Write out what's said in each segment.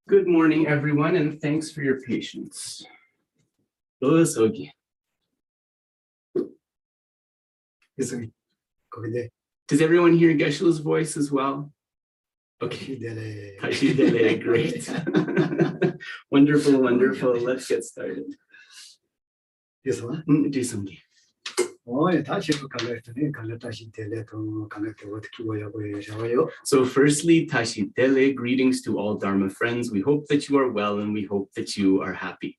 Good morning, everyone, and thanks for your patience. Does everyone hear Geshe's voice as well? Okay. Great. Wonderful, wonderful. Let's get started. So firstly, Tashitele, greetings to all Dharma friends. We hope that you are well and we hope that you are happy.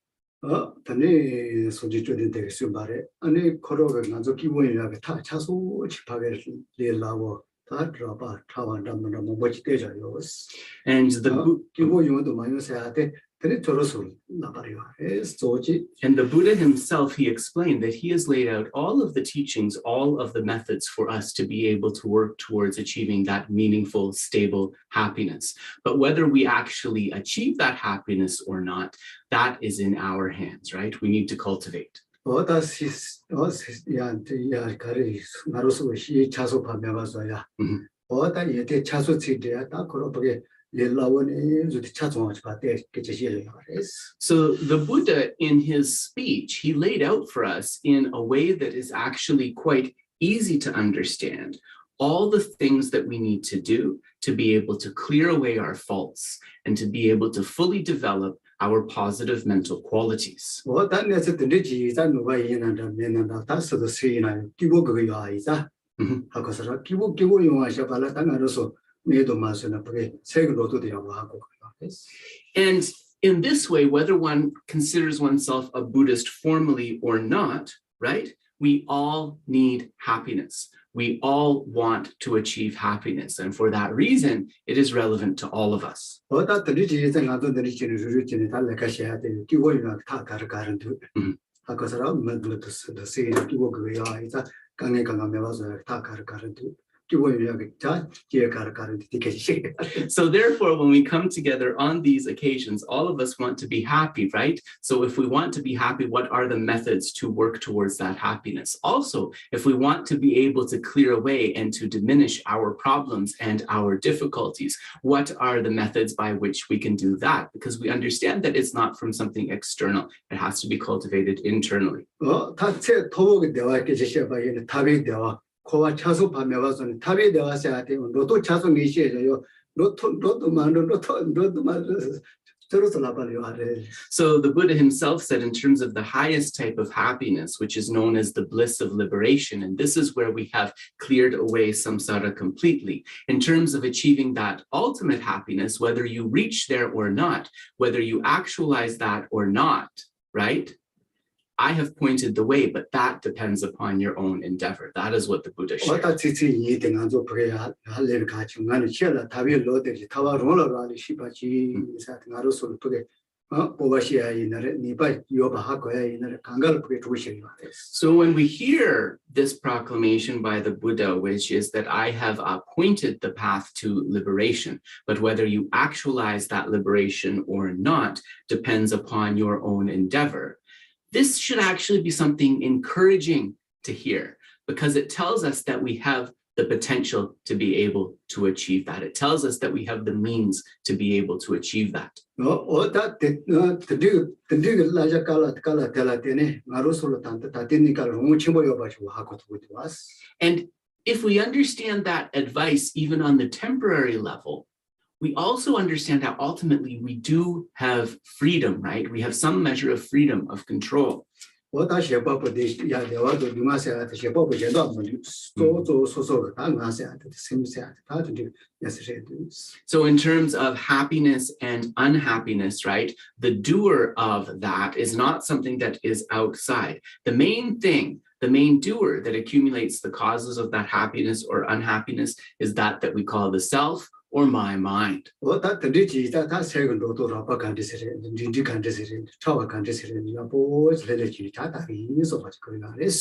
And the Buddha himself, he explained that he has laid out all of the teachings, all of the methods for us to be able to work towards achieving that meaningful, stable happiness. But whether we actually achieve that happiness or not, that is in our hands, right? We need to cultivate. So the Buddha, in his speech, he laid out for us in a way that is actually quite easy to understand all the things that we need to do to be able to clear away our faults and to be able to fully develop our positive mental qualities. And in this way, whether one considers oneself a Buddhist formally or not, right? We all need happiness. We all want to achieve happiness. And for that reason, it is relevant to all of us. So therefore, when we come together on these occasions, all of us want to be happy, right? So if we want to be happy, what are the methods to work towards that happiness? Also, if we want to be able to clear away and to diminish our problems and our difficulties, what are the methods by which we can do that? Because we understand that it's not from something external. It has to be cultivated internally. So the Buddha himself said, in terms of the highest type of happiness, which is known as the bliss of liberation, and this is where we have cleared away samsara completely. In terms of achieving that ultimate happiness, whether you reach there or not, whether you actualize that or not, right? I have pointed the way, but that depends upon your own endeavor. That is what the Buddha shared. So when we hear this proclamation by the Buddha, which is that I have appointed the path to liberation, but whether you actualize that liberation or not depends upon your own endeavor. This should actually be something encouraging to hear, because it tells us that we have the potential to be able to achieve that. It tells us that we have the means to be able to achieve that. And if we understand that advice, even on the temporary level, we also understand how ultimately we do have freedom, right? We have some measure of freedom, of control. So in terms of happiness and unhappiness, right? The doer of that is not something that is outside. The main thing, the main doer that accumulates the causes of that happiness or unhappiness is that we call the self, or my mind. So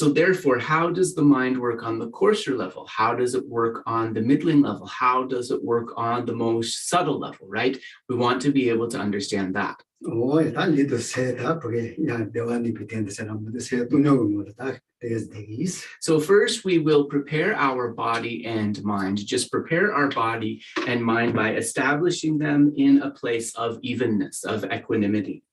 therefore, how does the mind work on the coarser level? How does it work on the middling level? How does it work on the most subtle level, right? We want to be able to understand that. oi, tali to say that porque ya devani pitende será muito se tu não mo tá desde isso. So first we will prepare our body and mind. Just prepare our body and mind by establishing them in a place of evenness, of equanimity.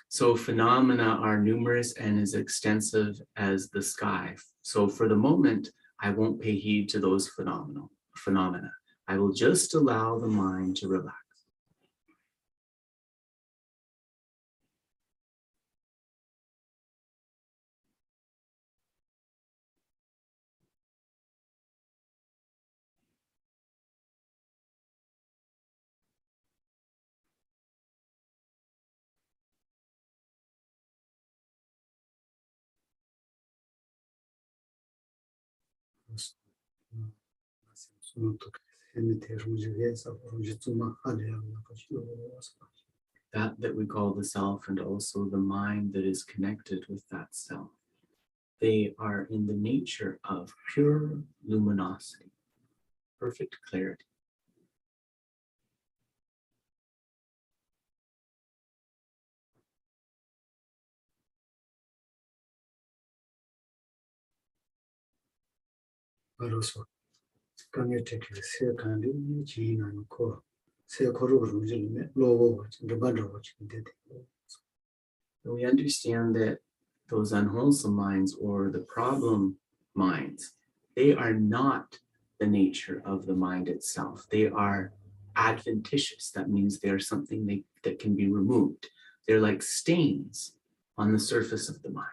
So phenomena are numerous and as extensive as the sky. So for the moment, I won't pay heed to those phenomena. I will just allow the mind to relax. That we call the self, and also the mind that is connected with that self. They are in the nature of pure luminosity, perfect clarity. We understand that those unwholesome minds or the problem minds, they are not the nature of the mind itself. They are adventitious. That means they are something that can be removed. They're like stains on the surface of the mind.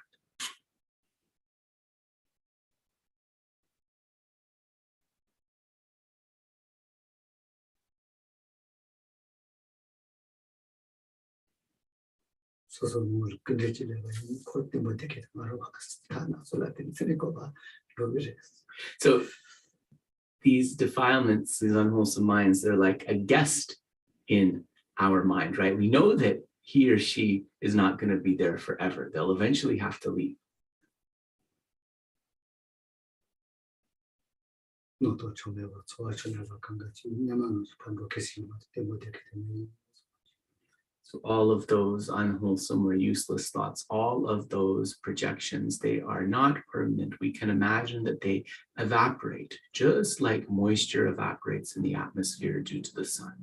So these defilements, these unwholesome minds, they're like a guest in our mind, right? We know that he or she is not going to be there forever. They'll eventually have to leave. So all of those unwholesome or useless thoughts, all of those projections, they are not permanent. We can imagine that they evaporate, just like moisture evaporates in the atmosphere due to the sun.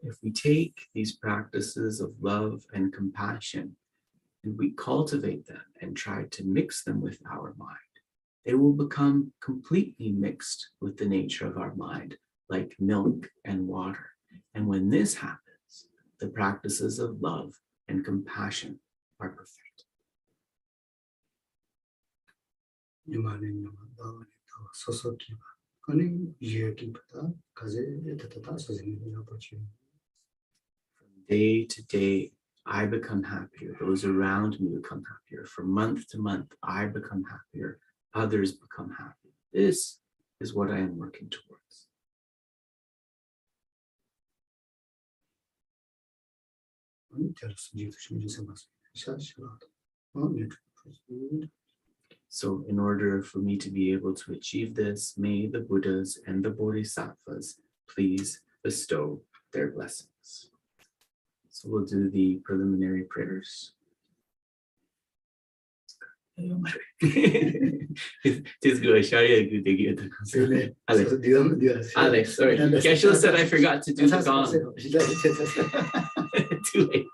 If we take these practices of love and compassion and we cultivate them and try to mix them with our mind, they will become completely mixed with the nature of our mind, like milk and water. And when this happens, the practices of love and compassion are perfect. From day to day, I become happier. Those around me become happier. From month to month, I become happier. Others become happy. This is what I am working towards. So in order for me to be able to achieve this, may the Buddhas and the Bodhisattvas please bestow their blessings. So we'll do the preliminary prayers. Alex, sorry. Geshe said I forgot to do the gong. Too late.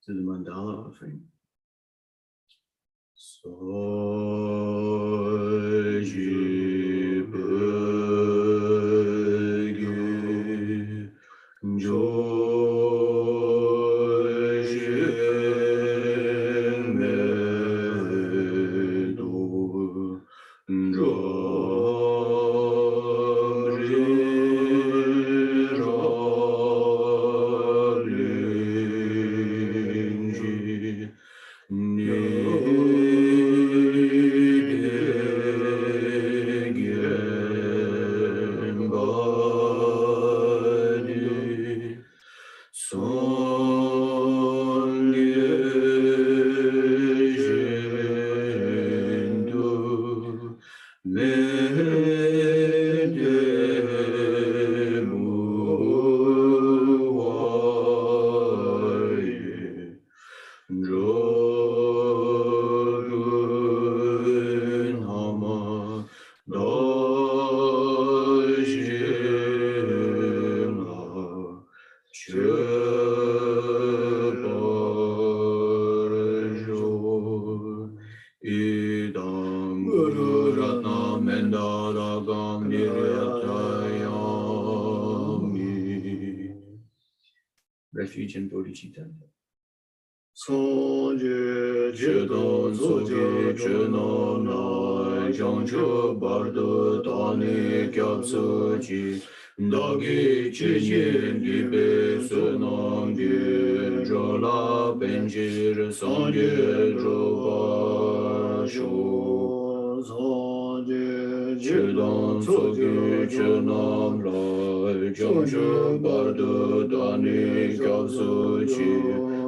To the mandala offering. Refuge in bodhicitta. Dagi Chenyen Gibe Sonam Ge Jola Benjir Sangye Joba Sho Chedan Sogi Chenam Lai Jamshu Bardu Dani Gyabsu Chi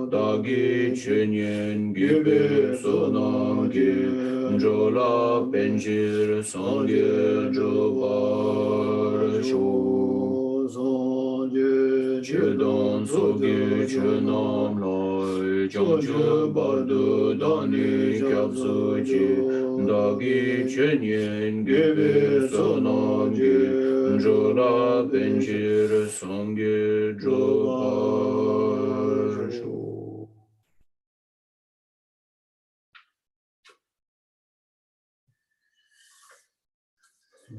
Dagi Chenyen Gibe Sonam Ge Jola Benjir Sangye Joba Sho Chedan Sogi Chenam Lai Jamshu Bardu Dani Gyabsu Chi Dagi Chenyen Gibe Sonam Ge Jola Benjir Sangye Joba Sho.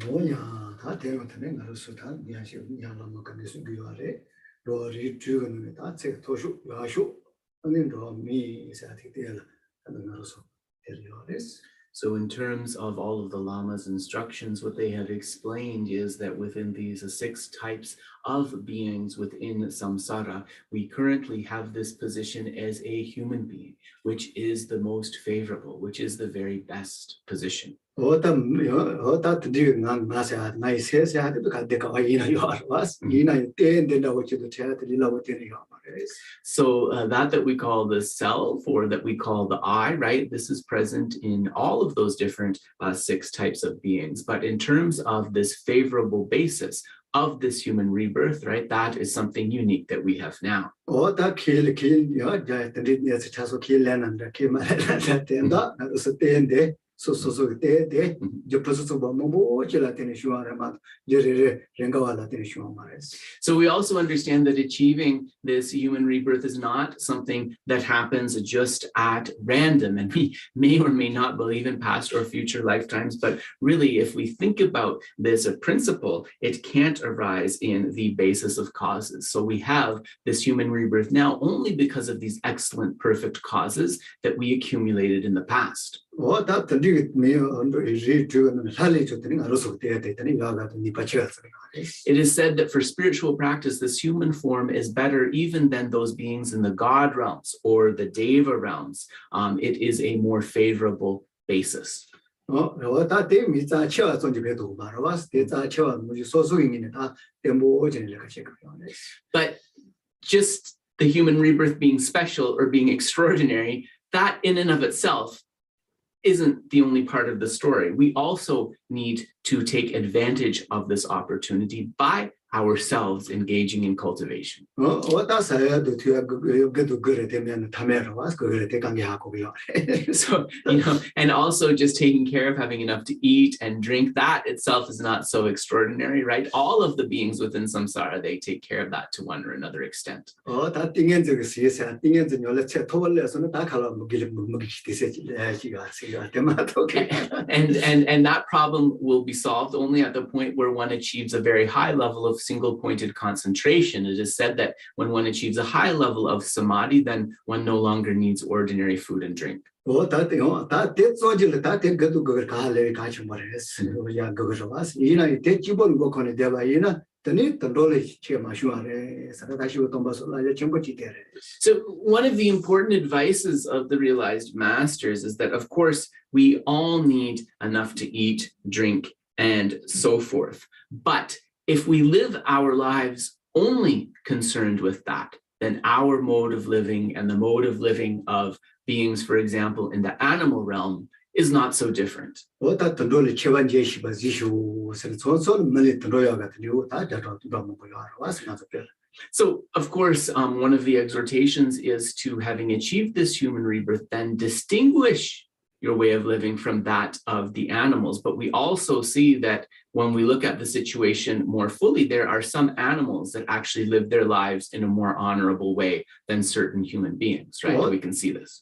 뭐냐 다 대응하네 나로서 다 미안시 미안하면 근데 숨기요래 로리 주는 다 제가 도슈 야슈 아니 로미 사티데라 하나로서 데리오레스. So in terms of all of the Lama's instructions, what they have explained is that within these 6 types of beings within samsara, we currently have this position as a human being, which is the most favorable, which is the very best position. 어다 드리는 나사 나이 세세한테도 간데가 이나 요아스 이나 때엔데라고 지도 제가 드리려고 되는 거 말이에요. So that we call the self, or that we call the I, right? This is present in all of those different 6 types of beings. But in terms of this favorable basis of this human rebirth, right? That is something unique that we have now. 어다 킬 야 드리니에서 차서 킬래는데 키말한다 된다 나서 때인데 so te je posso mo la tensione ma je la tensione. So we also understand that achieving this human rebirth is not something that happens just at random, and we may or may not believe in past or future lifetimes, but really if we think about this principle, it can't arise in the basis of causes. So we have this human rebirth now only because of these excellent perfect causes that we accumulated in the past. It is said that for spiritual practice, this human form is better even than those beings in the God realms or the Deva realms. It is a more favorable basis. But just the human rebirth being special or being extraordinary, that in and of itself isn't the only part of the story. We also need to take advantage of this opportunity by ourselves engaging in cultivation. So, and also just taking care of having enough to eat and drink, that itself is not so extraordinary, right? All of the beings within samsara, they take care of that to one or another extent. And that problem will be solved only at the point where one achieves a very high level of single-pointed concentration. It is said that when one achieves a high level of samadhi, then one no longer needs ordinary food and drink. So one of the important advices of the realized masters is that, of course, we all need enough to eat, drink, and so forth. But if we live our lives only concerned with that, then our mode of living and the mode of living of beings, for example, in the animal realm, is not so different. So, of course, one of the exhortations is to, having achieved this human rebirth, then distinguish your way of living from that of the animals. But we also see that when we look at the situation more fully, there are some animals that actually live their lives in a more honorable way than certain human beings, right? We can see this.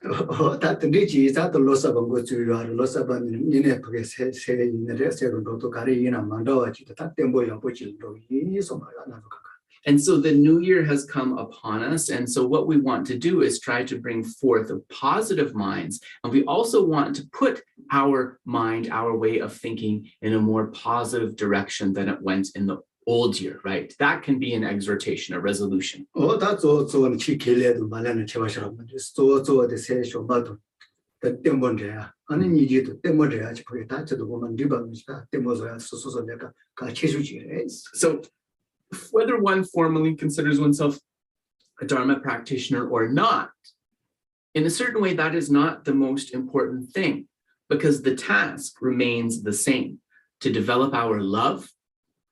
And so the new year has come upon us. And so what we want to do is try to bring forth positive minds. And we also want to put our mind, our way of thinking, in a more positive direction than it went in the old year, right? That can be an exhortation, a resolution. So whether one formally considers oneself a Dharma practitioner or not, in a certain way, that is not the most important thing, because the task remains the same: to develop our love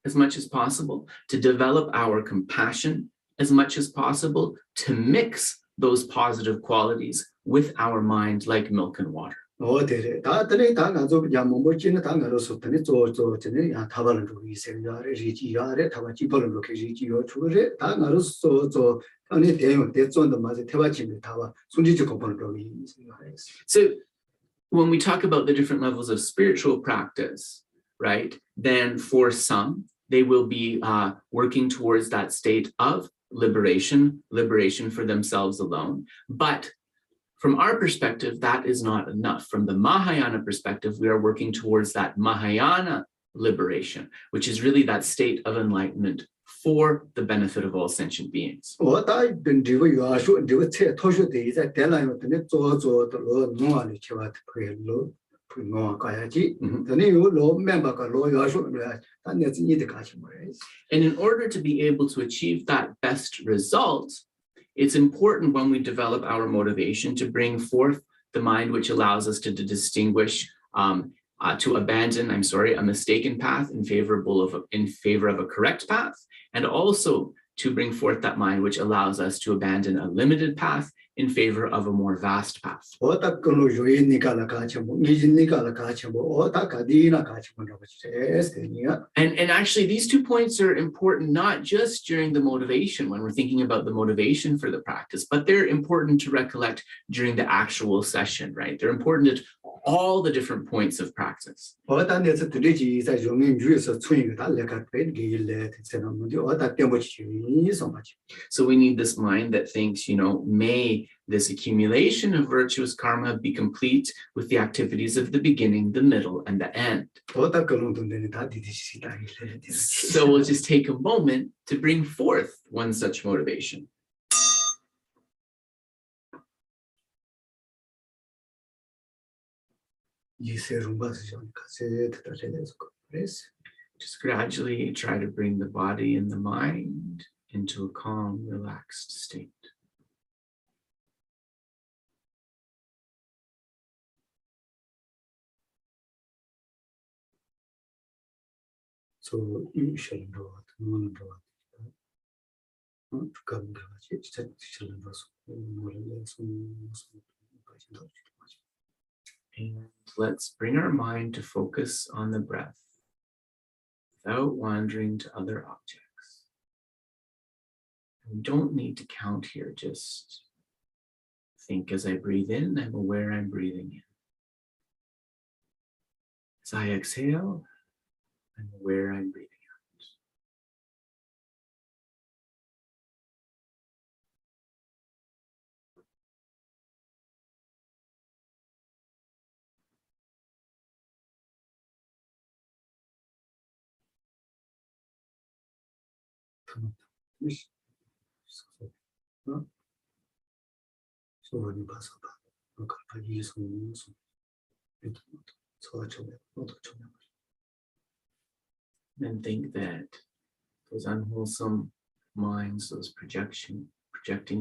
as much as possible, to develop our compassion as much as possible, to mix those positive qualities with our mind like milk and water. So when we talk about the different levels of spiritual practice, right, then for some, they will be working towards that state of liberation for themselves alone. But from our perspective, that is not enough. From the Mahayana perspective, we are working towards that Mahayana liberation, which is really that state of enlightenment for the benefit of all sentient beings. And in order to be able to achieve that best result, it's important when we develop our motivation to bring forth the mind which allows us to distinguish, to abandon, a mistaken path in favor of a correct path, and also to bring forth that mind which allows us to abandon a limited path in favor of a more vast path. And actually, these 2 points are important not just during the motivation, when we're thinking about the motivation for the practice, but they're important to recollect during the actual session, right? They're important at all the different points of practice. So we need this mind that thinks, may this accumulation of virtuous karma be complete with the activities of the beginning, the middle, and the end. So we'll just take a moment to bring forth one such motivation. Just gradually try to bring the body and the mind into a calm, relaxed state. So you shall do And let's bring our mind to focus on the breath without wandering to other objects. We don't need to count here, just think as I breathe in, I'm aware I'm breathing in. As I exhale, I'm aware I'm breathing out. And think that those unwholesome minds, those projecting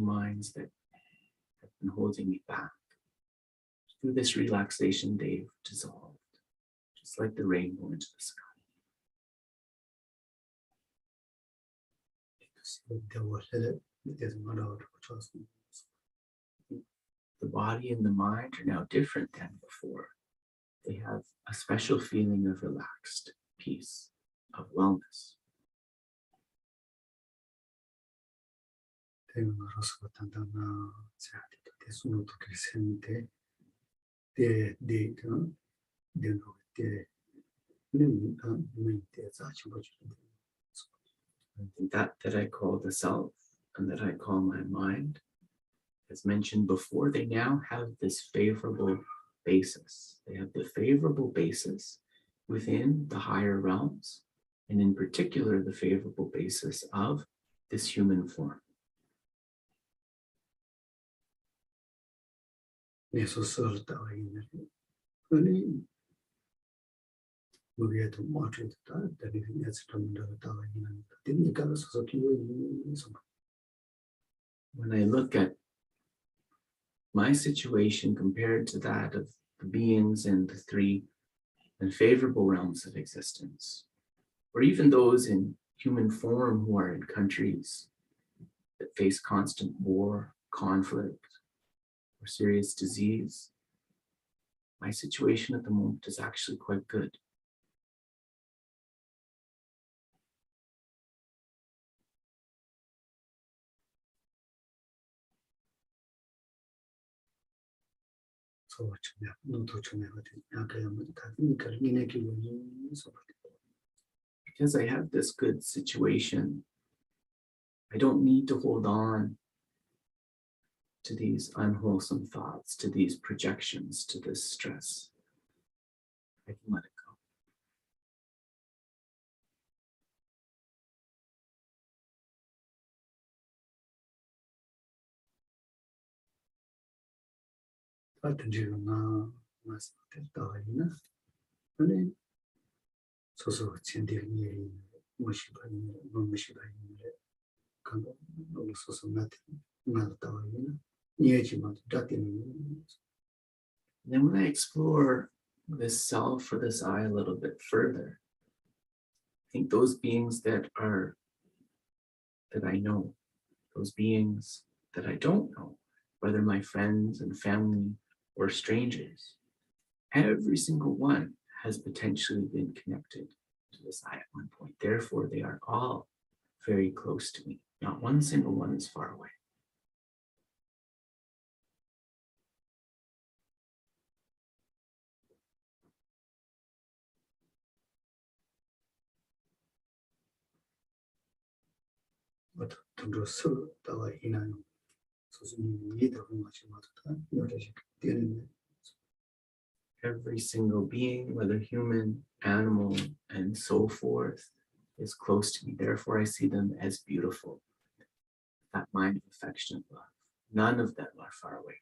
minds that have been holding me back, through this relaxation they've dissolved, just like the rainbow into the sky. The body and the mind are now different than before. They have a special feeling of relaxed peace, of wellness. And that I call the self and that I call my mind, as mentioned before, they now have this favorable basis. They have the favorable basis within the higher realms, and in particular, the favorable basis of this human form. When I look at my situation compared to that of the beings in the 3 unfavorable realms of existence, or even those in human form who are in countries that face constant war, conflict, or serious disease, my situation at the moment is actually quite good. Because I have this good situation, I don't need to hold on to these unwholesome thoughts, to these projections, to this stress. I can let it go. Then when I explore this self or this I a little bit further, I think those beings that I know, those beings that I don't know, whether my friends and family or strangers, every single one has potentially been connected to this I at one point. Therefore, they are all very close to me. Not one single one is far away. Every single being, whether human, animal, and so forth, is close to me. Therefore, I see them as beautiful. That mind of affectionate love. None of them are far away.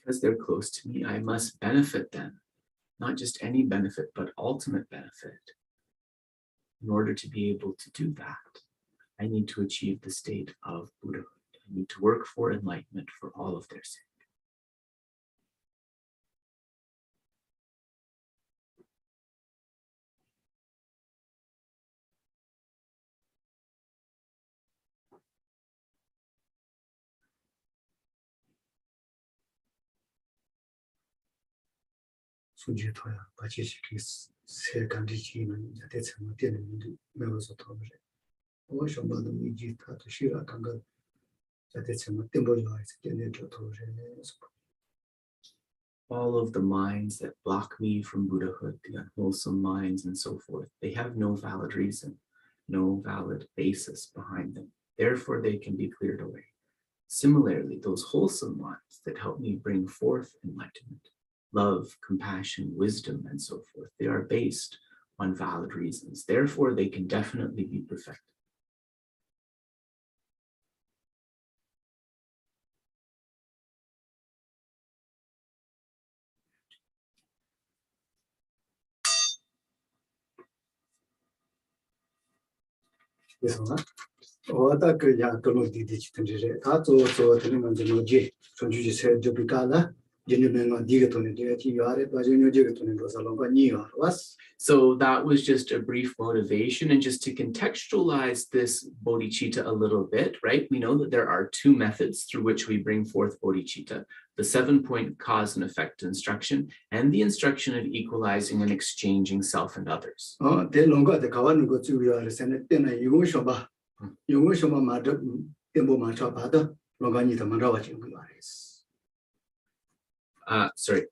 Because they're close to me, I must benefit them. Not just any benefit, but ultimate benefit. In order to be able to do that, I need to achieve the state of Buddhahood. I need to work for enlightenment for all of their sake. All of the minds that block me from Buddhahood, the unwholesome minds and so forth, they have no valid reason, no valid basis behind them. Therefore, they can be cleared away. Similarly, those wholesome ones that help me bring forth enlightenment, love, compassion, wisdom, and so forth, they are based on valid reasons. Therefore, they can definitely be perfected. So that was just a brief motivation, and just to contextualize this bodhicitta a little bit, right? We know that there are two methods through which we bring forth bodhicitta: the 7-point cause and effect instruction, and the instruction of equalizing and exchanging self and others. Sorry.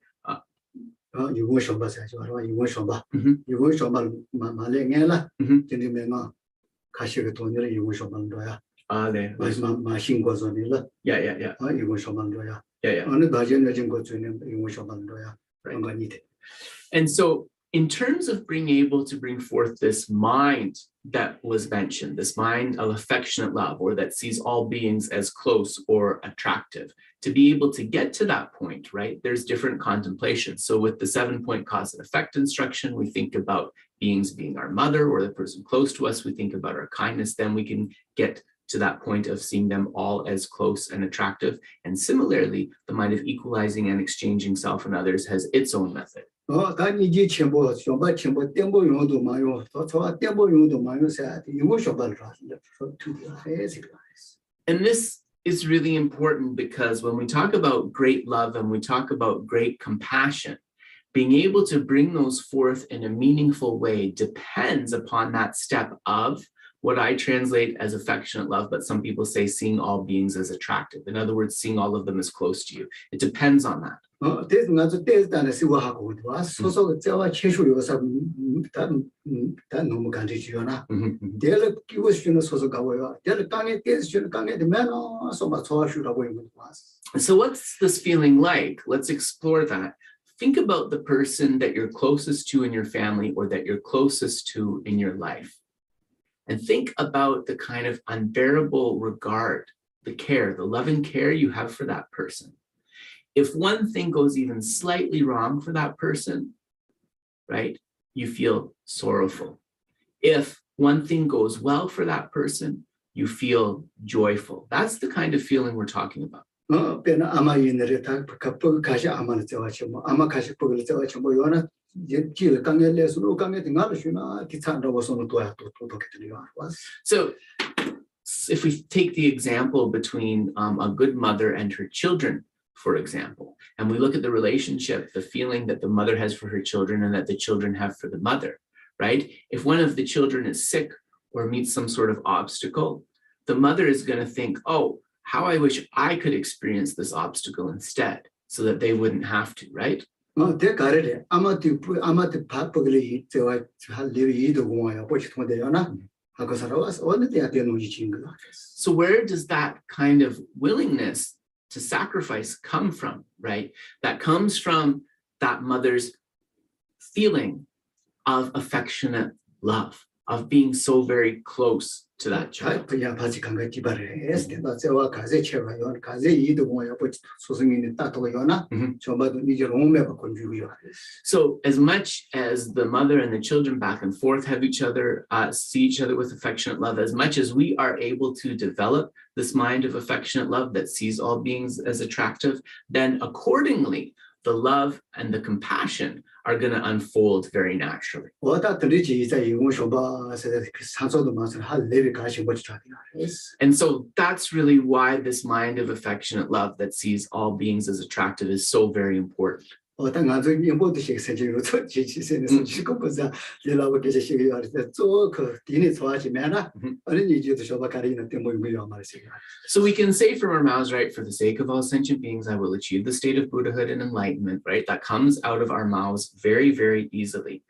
And so in terms of being able to bring forth this mind that was mentioned, this mind of affectionate love, or that sees all beings as close or attractive, to be able to get to that point, right, there's different contemplations. So with the 7-point cause and effect instruction, we think about beings being our mother or the person close to us. We think about our kindness. Then we can get to that point of seeing them all as close and attractive. And similarly, the mind of equalizing and exchanging self and others has its own method. And this is really important, because when we talk about great love and we talk about great compassion, being able to bring those forth in a meaningful way depends upon that step of what I translate as affectionate love, but some people say seeing all beings as attractive. In other words, seeing all of them as close to you. It depends on that. 그래서 나도 때에는 시와하고 와 소소 저와 최초 요사 다 너무 간지지요나 내가 끼고 싶은 소소 가고요 내가 강에 때에서 강에 되면 소마 좋아하시라고 있는 거 So what's this feeling like? Let's explore that. Think about the person that you're closest to in your family or that you're closest to in your life. And think about the kind of unbearable regard, the care, the love and care you have for that person. If one thing goes even slightly wrong for that person, right, you feel sorrowful. If one thing goes well for that person, you feel joyful. That's the kind of feeling we're talking about. 아마 이늘에 다 갑자기 가시 아마는 저와죠 뭐 아마 가시 보길 저와죠 뭐 요나 길 강에 내서 강에 등하로 쉬나 기차라고 손을 도야 또 되더니요. So if we take the example between a good mother and her children, for example, and we look at the relationship, the feeling that the mother has for her children and that the children have for the mother, right? If one of the children is sick or meets some sort of obstacle, the mother is going to think, oh, how I wish I could experience this obstacle instead so that they wouldn't have to, right? So where does that kind of willingness to sacrifice come from, right? That comes from that mother's feeling of affectionate love, of being so very close to that child. So as much as the mother and the children back and forth have each other, see each other with affectionate love, as much as we are able to develop this mind of affectionate love that sees all beings as attractive, then accordingly, the love and the compassion are going to unfold very naturally. And so that's really why this mind of affectionate love that sees all beings as attractive is so very important. So we can say from our mouths, right, for the sake of all sentient beings, I will achieve the state of Buddhahood and enlightenment, right? That comes out of our mouths very, very easily.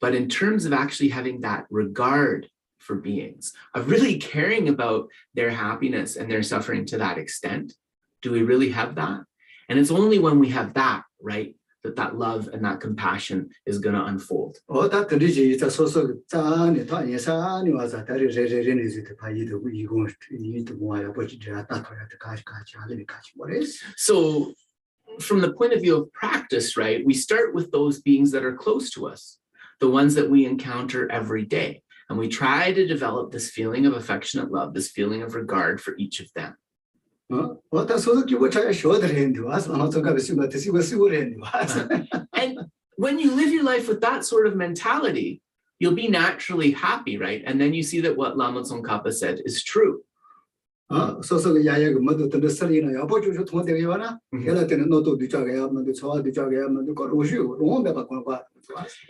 But in terms of actually having that regard for beings, of really caring about their happiness and their suffering to that extent, do we really have that? And it's only when we have that, right, that love and that compassion is going to unfold. So from the point of view of practice, right, we start with those beings that are close to us, the ones that we encounter every day. And we try to develop this feeling of affectionate love, this feeling of regard for each of them. And when you live your life with that sort of mentality, you'll be naturally happy, right? And then you see that what Lama Tsongkhapa said is true.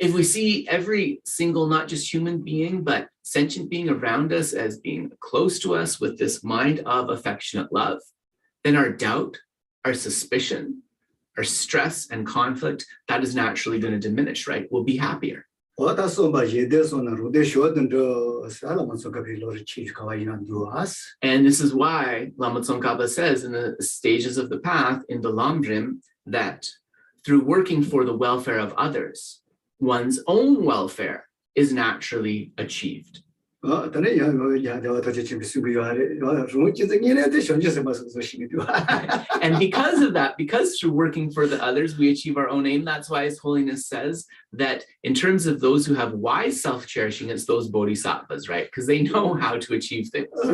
If we see every single, not just human being, but sentient being around us as being close to us with this mind of affectionate love, then our doubt, our suspicion, our stress and conflict, that is naturally going to diminish, right? We'll be happier. And this is why Lama Tsongkhapa says in the stages of the path in the Lamrim that through working for the welfare of others, one's own welfare is naturally achieved. And because of that, because through working for the others, we achieve our own aim, that's why His Holiness says that in terms of those who have wise self-cherishing, it's those bodhisattvas, right? Because they know how to achieve things. Yeah.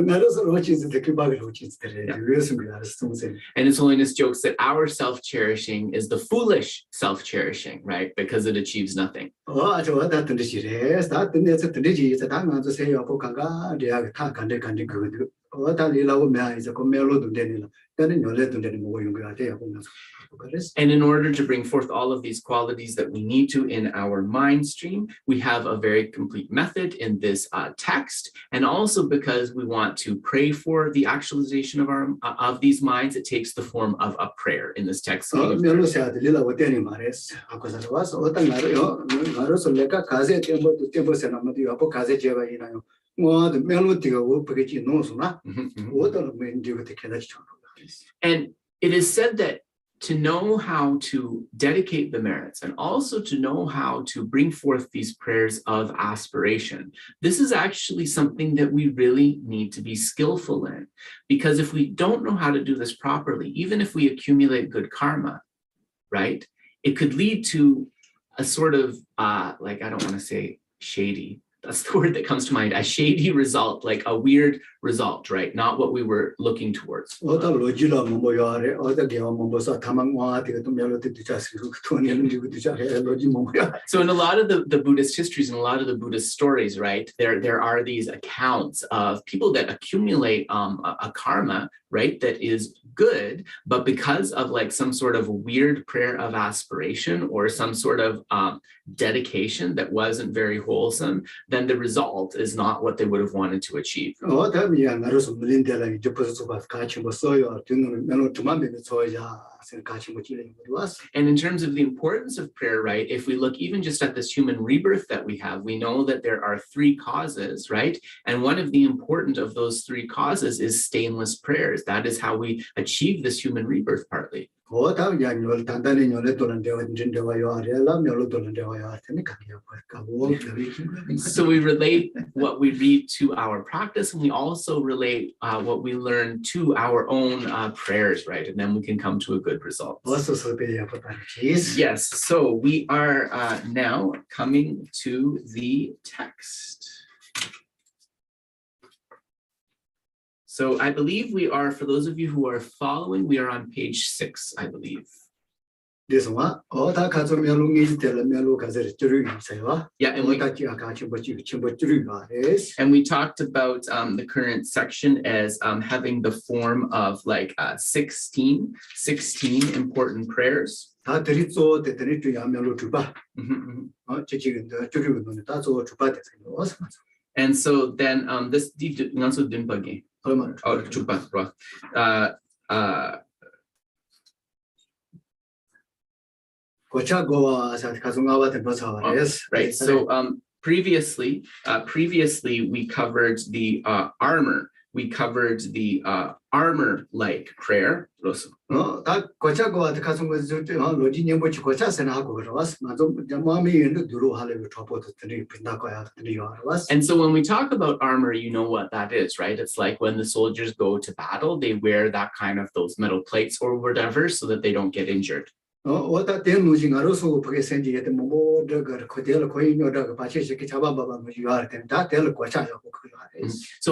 And His Holiness jokes that our self-cherishing is the foolish self-cherishing, right? Because it achieves nothing. 어다 리라고 매아이자 그 멜로도 되니라. 때는 열레도 되는 거 용기가 돼야 보면서. And in order to bring forth all of these qualities that we need to in our mind stream, we have a very complete method in this text. And also because we want to pray for the actualization of these minds, it takes the form of a prayer in this text. 멜로세아들 리라고 되니 말했어. 아고서 와서 어떤 나로요. 나로서 내가 가세 때부터 때부터 남도 앞에 가세 제가 이나요. 뭐 멜로디가 오프겠지 노소나. 어떤 멘디가 되게 And it is said that to know how to dedicate the merits and also to know how to bring forth these prayers of aspiration, this is actually something that we really need to be skillful in. Because if we don't know how to do this properly, even if we accumulate good karma, right, it could lead to a sort of, like, I don't want to say shady, that's the word that comes to mind, a shady result, like a weird result, right? Not what we were looking towards. So in a lot of the Buddhist histories and a lot of the Buddhist stories, right, there are these accounts of people that accumulate a karma, right, that is good, but because of like some sort of weird prayer of aspiration or some sort of dedication that wasn't very wholesome, then the result is not what they would have wanted to achieve. And in terms of the importance of prayer, right, if we look even just at this human rebirth that we have, we know that there are 3 causes, right? And one of the important of those 3 causes is stainless prayers. That is how we achieve this human rebirth partly. So we relate what we read to our practice, and we also relate what we learn to our own prayers, right? And then we can come to a good result. Yes, so we are now coming to the text. So I believe we are, for those of you who are following, we are on page 6, I believe. Yeah, and we talked about the current section as having the form of like 16 important prayers. And so then this right. So previously we covered the armor. We covered the armor-like prayer. And so when we talk about armor, you know what that is, right? It's like when the soldiers go to battle, they wear that kind of those metal plates or whatever so that they don't get injured. So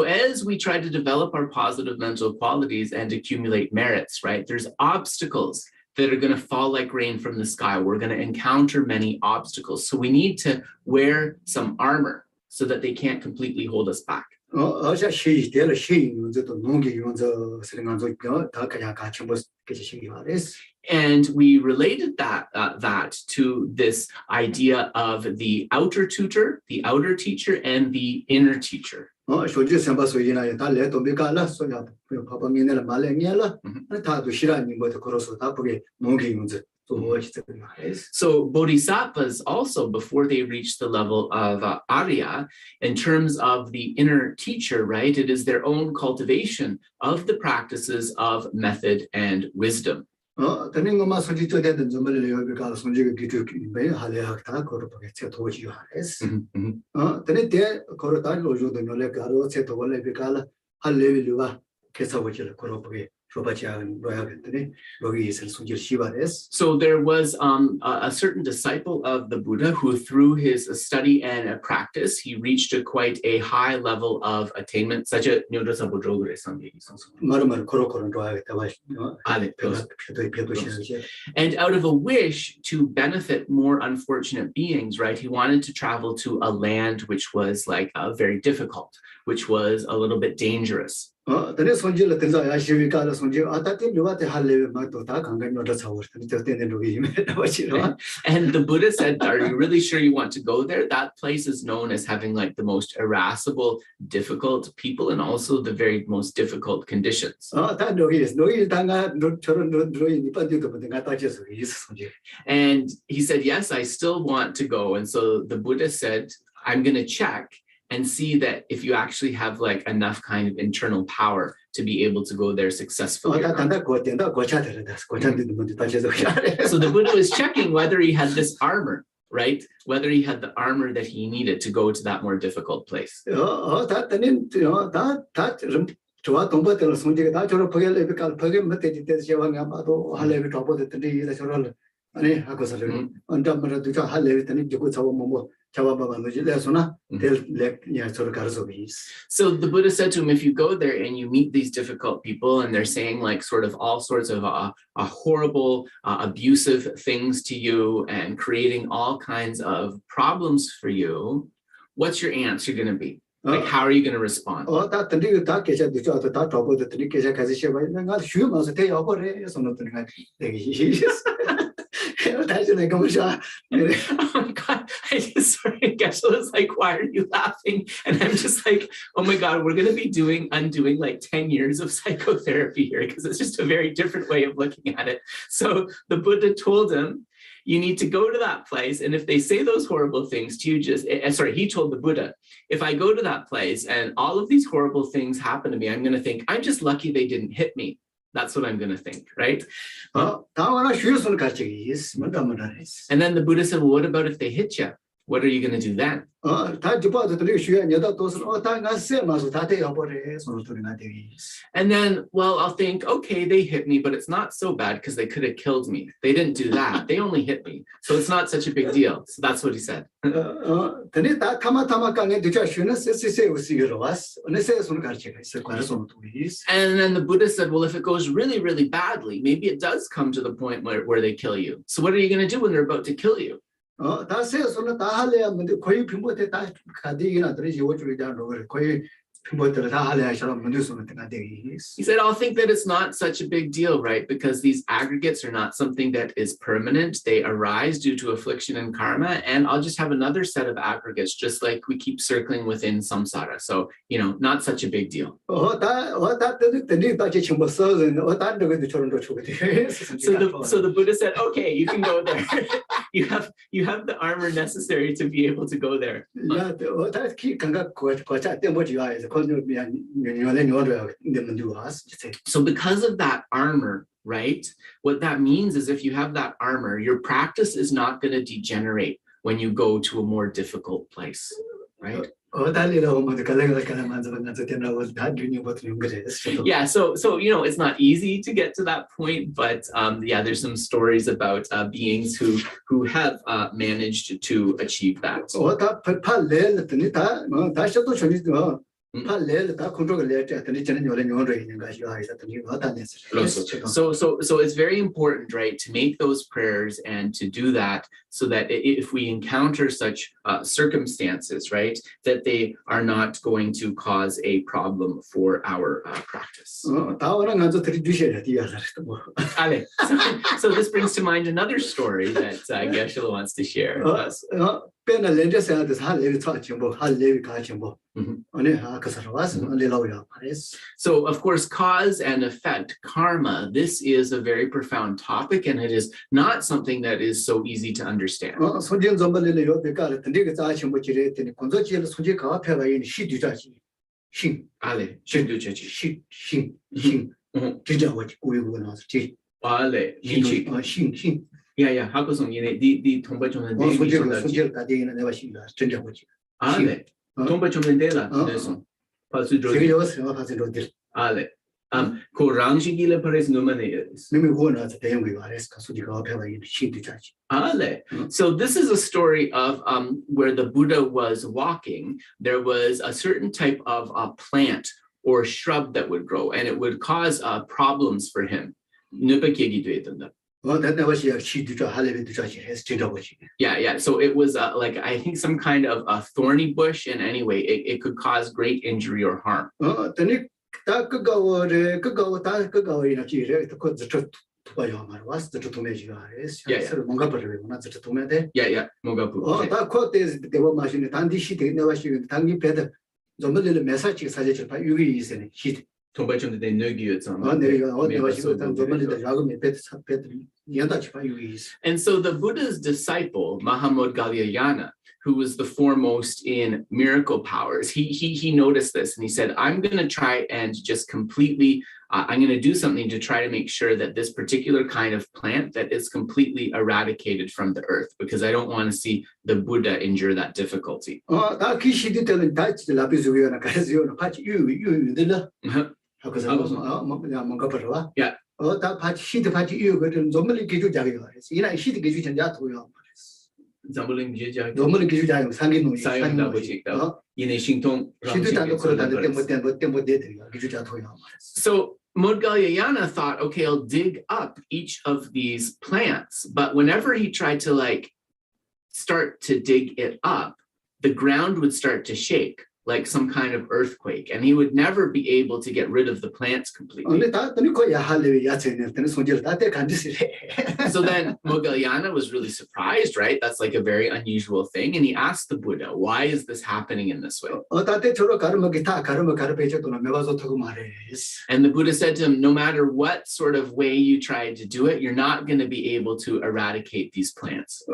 as we try to develop our positive mental qualities and accumulate merits, right, there's obstacles that are going to fall like rain from the sky. We're going to encounter many obstacles. So we need to wear some armor so that they can't completely hold us back. And we related that to this idea of the outer tutor, the outer teacher, and the inner teacher. So bodhisattvas also, before they reach the level of Arya, in terms of the inner teacher, right, it is their own cultivation of the practices of method and wisdom. And so there was a certain disciple of the Buddha who, through his study and practice, he reached quite a high level of attainment, such a and out of a wish to benefit more unfortunate beings, right, he wanted to travel to a land which was like very difficult, which was a little bit dangerous. Then Sonjil Tenza Ashivika, Sonjil, Atati, what the Hale Matota, and not a tower, and And the Buddha said, are you really sure you want to go there? That place is known as having like the most irascible, difficult people and also the very most difficult conditions. And he said, yes, I still want to go. And so the Buddha said, I'm going to check and see that if you actually have like enough kind of internal power to be able to go there successfully. So the Buddha was checking whether he had this armor, right? Whether he had the armor that he needed to go to that more difficult place. So the Buddha said to him, if you go there and you meet these difficult people and they're saying like sort of all sorts of horrible, abusive things to you and creating all kinds of problems for you, what's your answer going to be? Like, how are you going to respond? Oh my God, I just sorry, Geshe was like, why are you laughing? And I'm just like, oh my God, we're going to be undoing like 10 years of psychotherapy here because it's just a very different way of looking at it. So the Buddha told him, you need to go to that place. And if they say those horrible things to you, he told the Buddha, if I go to that place and all of these horrible things happen to me, I'm going to think, I'm just lucky they didn't hit me. That's what I'm going to think, right? And then the Buddha said, well, what about if they hit you? What are you going to do then? And then, well, I'll think, okay, they hit me, but it's not so bad because they could have killed me. They didn't do that. They only hit me. So it's not such a big deal. So that's what he said. And then the Buddha said, well, if it goes really, really badly, maybe it does come to the point where they kill you. So what are you going to do when they're about to kill you? He said, I'll think that it's not such a big deal, right? Because these aggregates are not something that is permanent. They arise due to affliction and karma. And I'll just have another set of aggregates, just like we keep circling within samsara. So, not such a big deal. So the Buddha said, okay, you can go there. You have the armor necessary to be able to go there. So because of that armor, right, what that means is if you have that armor, your practice is not going to degenerate when you go to a more difficult place, right? Yeah, so it's not easy to get to that point, but there's some stories about beings who have managed to achieve that. So it's very important, right, to make those prayers and to do that so that if we encounter such circumstances, right, that they are not going to cause a problem for our practice. So this brings to mind another story that Geshe wants to share. So, of course, cause and effect, karma, this is a very profound topic, and it is not something that is so easy to understand. Yeah, di tomba So this is a story of where the Buddha was walking. There was a certain type of plant or shrub that would grow, and it would cause problems for him. Yeah. So it was like, I think, some kind of a thorny bush, and anyway, it could cause great injury or harm. 다 그거 다 그거이나 지래 그 저쪽 봐요 말 왔어 저 도매지가 서로 뭔가 버려요 나 저 도매대 Yeah, 뭔가 다 코테스 대버 마시네 단디시 되네 와시는 단기 배드 좀들 메시지 사제를 봐 유기 있으네 히 통발전대 너기였잖아. 내가 와시고 좀들 야금이 배드 연다치 봐 유기 있어. And so the Buddha's disciple, Mahamud Galyayana, who was the foremost in miracle powers, he noticed this and he said, I'm going to try and just completely, I'm going to do something to try to make sure that this particular kind of plant that is completely eradicated from the earth, because I don't want to see the Buddha endure that difficulty. 다 기시도 되는 다 라비즈위나 가즈요나 같이 유유들라. 하고서 뭔가 벌어와. Yeah. 다 같이 시드 같이 유거든 좀들 기주자기가 그래서 이나 시드 기주 전자 도요. 잠블링 제자. 좀들 기주자기 상기노이 사용다 보시다. 이내 신통 시드단도 그러다는데 뭐 기주자 도요. So Modgalyayana thought, okay, I'll dig up each of these plants, but whenever he tried to start to dig it up, the ground would start to shake like some kind of earthquake, and he would never be able to get rid of the plants completely. So then Modgalyayana was really surprised, right? That's like a very unusual thing. And he asked the Buddha, why is this happening in this way? And the Buddha said to him, no matter what sort of way you try to do it, you're not going to be able to eradicate these plants.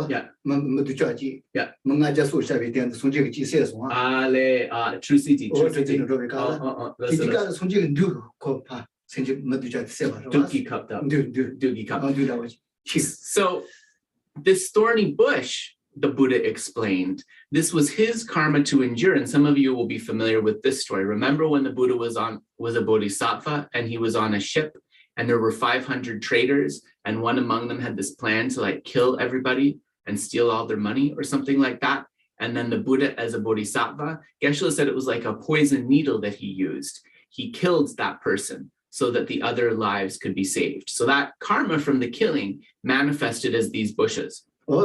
Yeah. So this thorny bush, the Buddha explained, this was his karma to endure. And some of you will be familiar with this story. Remember when the Buddha was a bodhisattva and he was on a ship, and there were 500 traders, and one among them had this plan to kill everybody and steal all their money or something like that. And then the Buddha, as a bodhisattva, Geshe said it was like a poison needle that he used. He killed that person so that the other lives could be saved. So that karma from the killing manifested as these bushes. So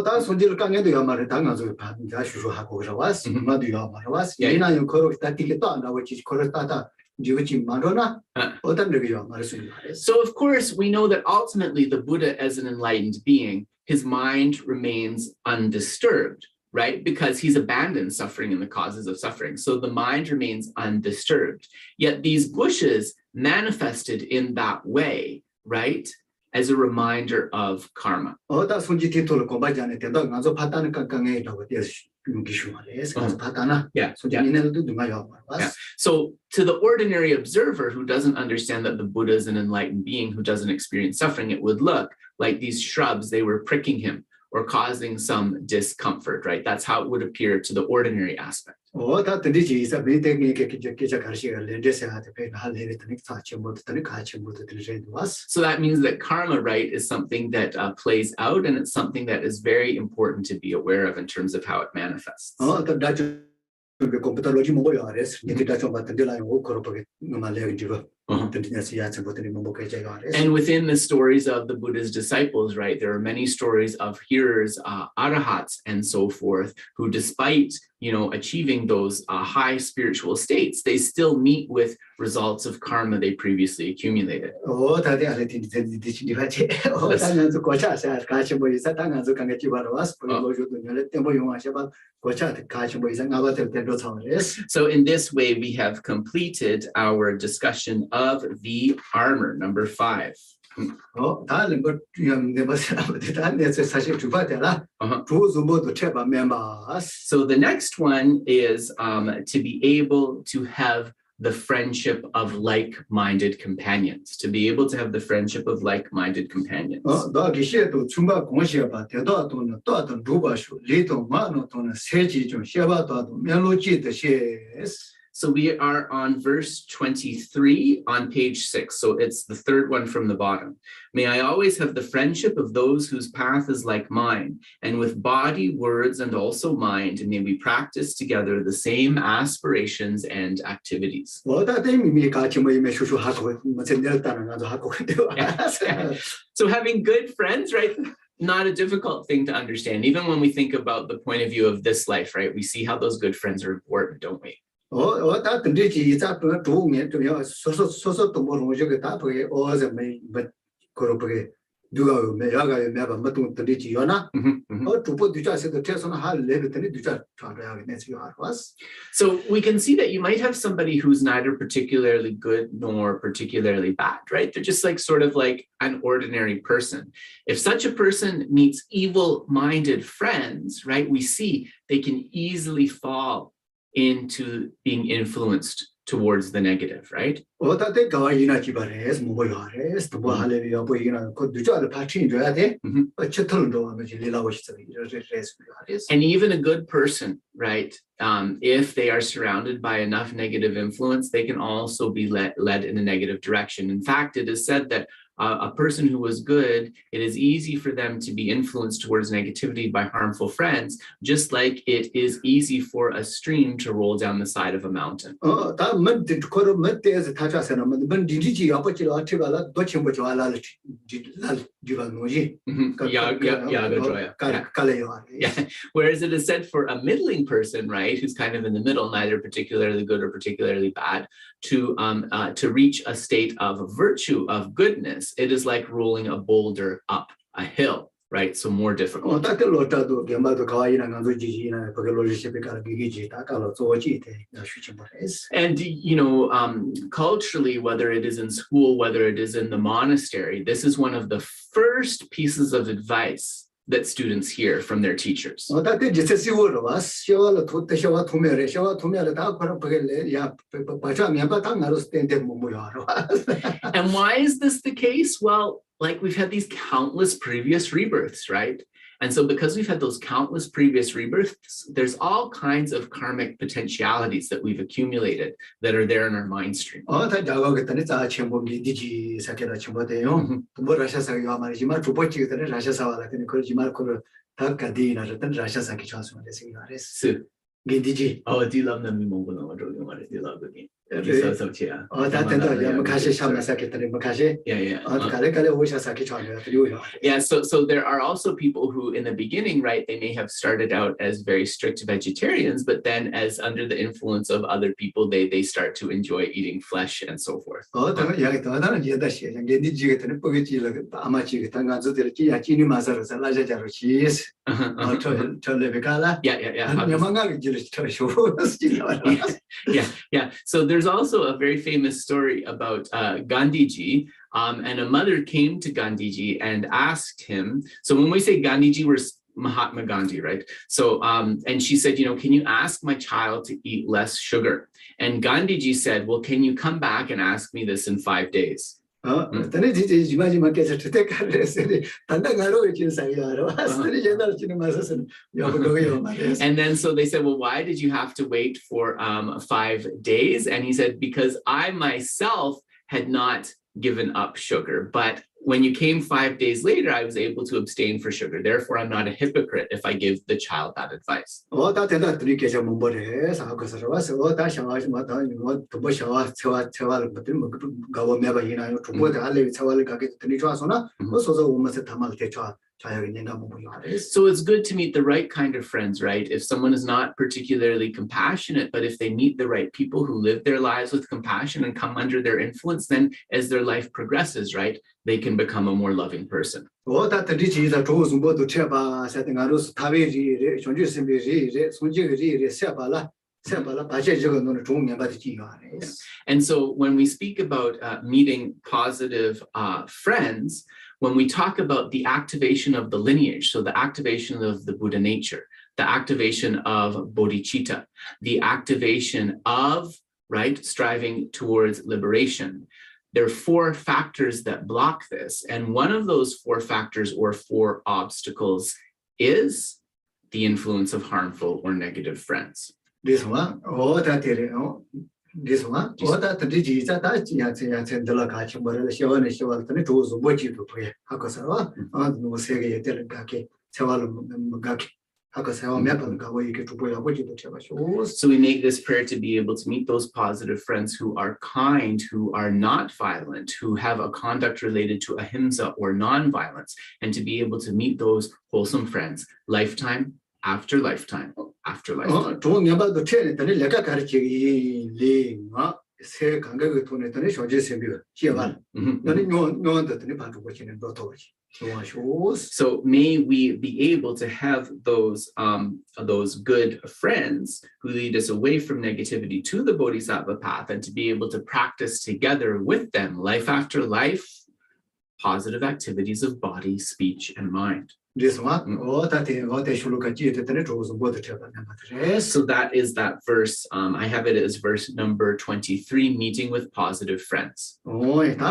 of course, we know that ultimately the Buddha, as an enlightened being, his mind remains undisturbed, right? Because he's abandoned suffering and the causes of suffering. So the mind remains undisturbed. Yet these bushes manifested in that way, right? As a reminder of karma. Yeah. So to the ordinary observer who doesn't understand that the Buddha is an enlightened being who doesn't experience suffering, it would look like these shrubs, they were pricking him or causing some discomfort, right? That's how it would appear to the ordinary aspect. So that means that karma, right, is something that plays out, and it's something that is very important to be aware of in terms of how it manifests. And within the stories of the Buddha's disciples, right, there are many stories of hearers, arahats, and so forth, who despite, achieving those high spiritual states, they still meet with results of karma they previously accumulated. So in this way, we have completed our discussion of the armor, number 5. So the next one is to be able to have the friendship of like-minded companions, to be able to have the friendship of like-minded companions. So we are on verse 23 on page 6. So it's the third one from the bottom. May I always have the friendship of those whose path is like mine, and with body, words, and also mind, may we practice together the same aspirations and activities. Yeah. So having good friends, right? not a difficult thing to understand. Even when we think about the point of view of this life, right? We see how those good friends are important, don't we? 다 던지지 이자 또 좋은 좀 소소 또 모르고 저게 다 보게 어제 매 그렇게 누가 매야가 매바 뭐또 던지지 요나 두번 뒤자서도 최소한 할 레벨에 뒤자 잘해야 되지 알았어. So we can see that you might have somebody who's neither particularly good nor particularly bad, right? They're just like sort of like an ordinary person. If such a person meets evil-minded friends, right, we see they can easily fall into being influenced towards the negative, right? 어다데 가이나 지바레스 뭐야레스 또 할레비아 보이나 그 두자를 파친 줘야 돼. 어쨌든도 아버지 리라고 싶어. And even a good person, right? If they are surrounded by enough negative influence, they can also be led in a negative direction. In fact, it is said that a person who was good, it is easy for them to be influenced towards negativity by harmful friends, just like it is easy for a stream to roll down the side of a mountain. Whereas it is said for a middling person, right, who's kind of in the middle, neither particularly good or particularly bad, to reach a state of virtue, of goodness, it is like rolling a boulder up a hill, right? So more difficult. And, you know, culturally, whether it is in school, whether it is in the monastery, this is one of the first pieces of advice that students hear from their teachers. And why is this the case? Well, like we've had these countless previous rebirths, right? And so because we've had those countless previous rebirths, there's all kinds of karmic potentialities that we've accumulated that are there in our mind stream. Oh, do you love them? Do you love the game? Yeah. Yeah, so there are also people who in the beginning, right, they may have started out as very strict vegetarians, but then as under the influence of other people, they start to enjoy eating flesh and so forth. Yeah. So there's also a very famous story about Gandhiji, and a mother came to Gandhiji and asked him. So when we say Gandhiji, we're Mahatma Gandhi, right? So, and she said, you know, can you ask my child to eat less sugar? And Gandhiji said, well, can you come back and ask me this in 5 days? And then so they said, well, why did you have to wait for 5 days? And he said, because I myself had not given up sugar, but when you came 5 days later, I was able to abstain for sugar. Therefore, I'm not a hypocrite if I give the child that advice. So it's good to meet the right kind of friends, right? If someone is not particularly compassionate, but if they meet the right people who live their lives with compassion and come under their influence, then as their life progresses, right, they can become a more loving person. And so when we speak about meeting positive friends, when we talk about the activation of the lineage, so the activation of the Buddha nature, the activation of bodhicitta, the activation of, right, striving towards liberation, there are 4 factors that block this. And one of those 4 factors or 4 obstacles is the influence of harmful or negative friends. This one, this one, what that the digital that you had the location, but the show and the show and it was what you do. Hakosara, no say, Telgaki, Saval Magaki. So we make this prayer to be able to meet those positive friends who are kind, who are not violent, who have a conduct related to ahimsa or non-violence, and to be able to meet those wholesome friends lifetime after lifetime after lifetime. So may we be able to have those good friends who lead us away from negativity to the Bodhisattva path, and to be able to practice together with them life after life positive activities of body, speech, and mind. This one, So that is that verse. I have it as verse number 23, meeting with positive friends. And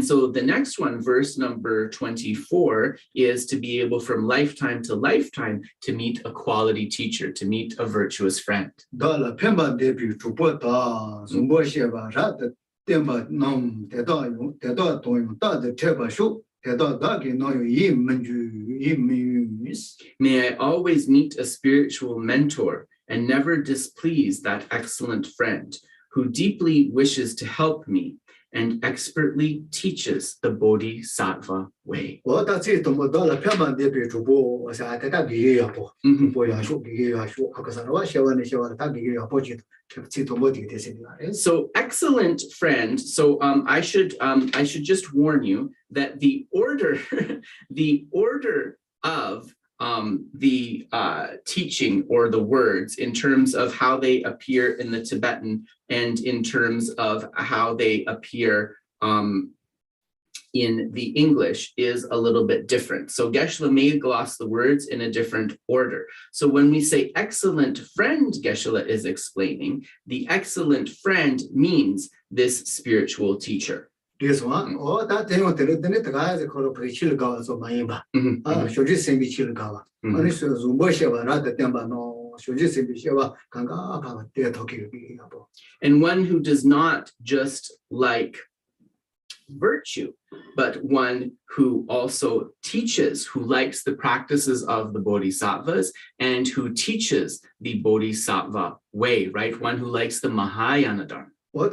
so the next one, verse number 24, is to be able from lifetime to lifetime to meet a quality teacher, to meet a virtuous friend. May I always meet a spiritual mentor and never displease that excellent friend who deeply wishes to help me and expertly teaches the Bodhisattva way. So excellent friend. So I should just warn you that the order of the teaching or the words in terms of how they appear in the Tibetan and in terms of how they appear in the English is a little bit different. So Geshe may gloss the words in a different order. So when we say excellent friend, Geshe is explaining, the excellent friend means this spiritual teacher. This one, that thing with the guys called Prichilgawa, so Mayba. Shoji Simbi Chilgawa. Only Zumbo Sheva, rather than no, Shoji Simbi Sheva, Kanga, they're talking about. And one who does not just like virtue, but one who also teaches, who likes the practices of the Bodhisattvas and who teaches the Bodhisattva way, right? One who likes the Mahayana Dharma. And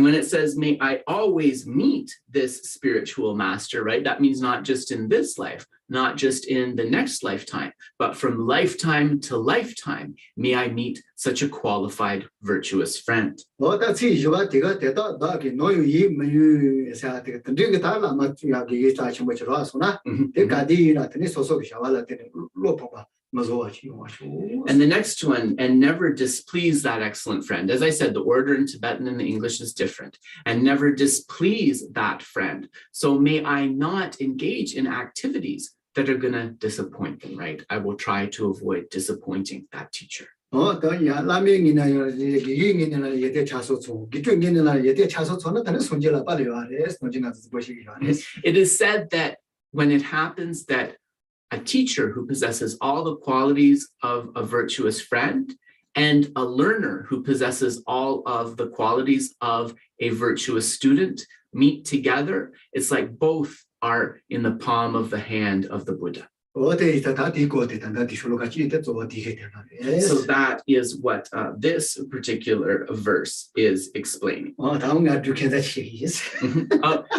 when it says, may I always meet this spiritual master, right? That means not just in this life, not just in the next lifetime, but from lifetime to lifetime, may I meet such a qualified, virtuous friend. And the next one, and never displease that excellent friend. As I said, the order in Tibetan and the English is different. And never displease that friend. So may I not engage in activities that are going to disappoint them, right? I will try to avoid disappointing that teacher. It is said that when it happens that a teacher who possesses all the qualities of a virtuous friend and a learner who possesses all of the qualities of a virtuous student meet together, it's like both are in the palm of the hand of the Buddha. So that is what this particular verse is explaining.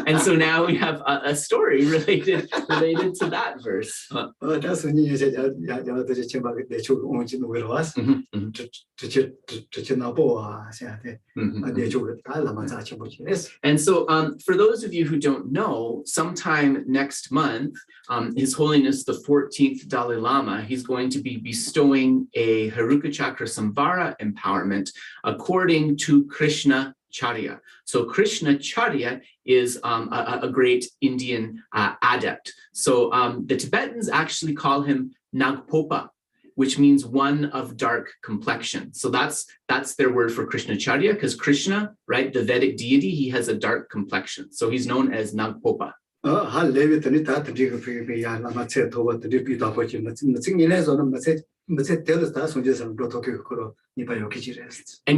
And so now we have a story related to that verse. And so for those of you who don't know, sometime next month, His Holiness the 14th Dalai Lama, he's going to be bestowing a Haruka Chakra Samvara empowerment according to Krishna Charya. So Krishna Charya is a great Indian adept. So the Tibetans actually call him Nagpopa, which means one of dark complexion. So that's their word for Krishna Charya, because Krishna, right, the Vedic deity, he has a dark complexion. So he's known as Nagpopa. And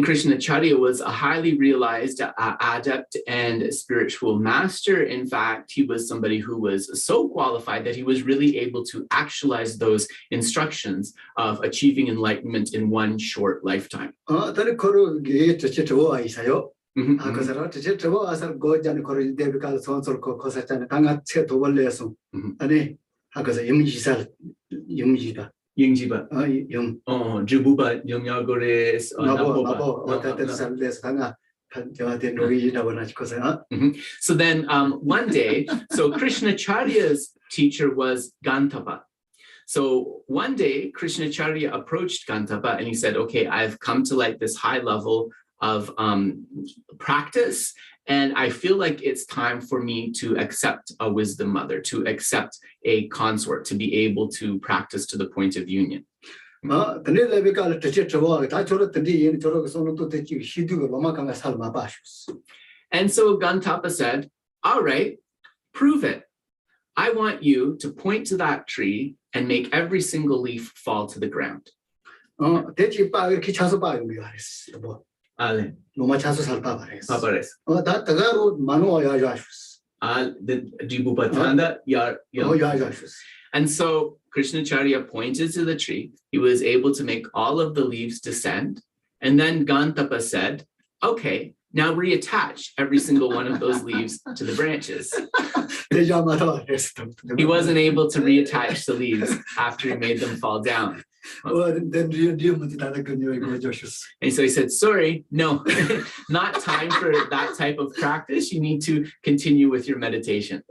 Krishnacharya was a highly realized adept and spiritual master. In fact, he was somebody who was so qualified that he was really able to actualize those instructions of achieving enlightenment in one short lifetime. Yingjiba. Oh, Jububa, Yomyagores, So then one day, so Krishnacharya's teacher was Gantapa. So one day, Krishnacharya approached Gantapa and he said, okay, I've come to like this high level of practice, and I feel like it's time for me to accept a wisdom mother, to accept a consort, to be able to practice to the point of union. And so Gantapa said, all right, prove it. I want you to point to that tree and make every single leaf fall to the ground. Ale. And so Krishnacharya pointed to the tree. He was able to make all of the leaves descend. And then Gantapa said, okay, now reattach every single one of those leaves to the branches. He wasn't able to reattach the leaves after he made them fall down. And so he said, sorry, no, not time for that type of practice. You need to continue with your meditation.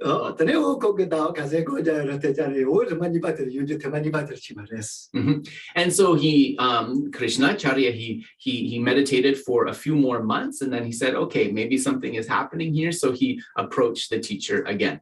And so he, Krishnacharya, he meditated for a few more months, and then he said, okay, maybe something is happening here. So he approached the teacher again.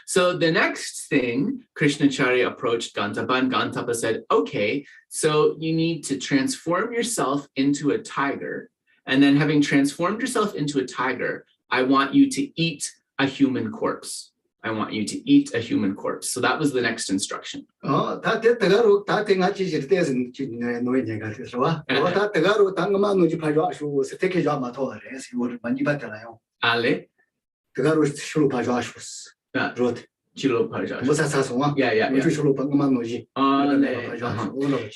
So the next thing, Krishnacharya approached Gantapa, and Gantapa said, okay, so you need to transform yourself into a tiger, and then having transformed yourself into a tiger, I want you to eat a human corpse. I want you to eat a human corpse. So that was the next instruction. Ale. Yeah.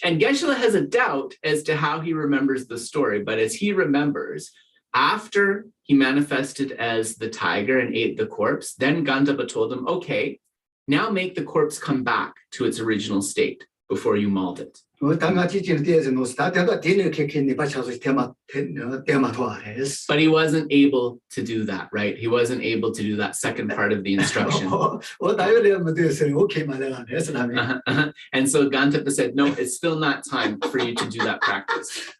And Geshe has a doubt as to how he remembers the story, but as he remembers, after he manifested as the tiger and ate the corpse, then Gantapa told him, okay, now make the corpse come back to its original state before you mauled it. But he wasn't able to do that, right? He wasn't able to do that second part of the instruction. And so Gantapa said, no, it's still not time for you to do that practice.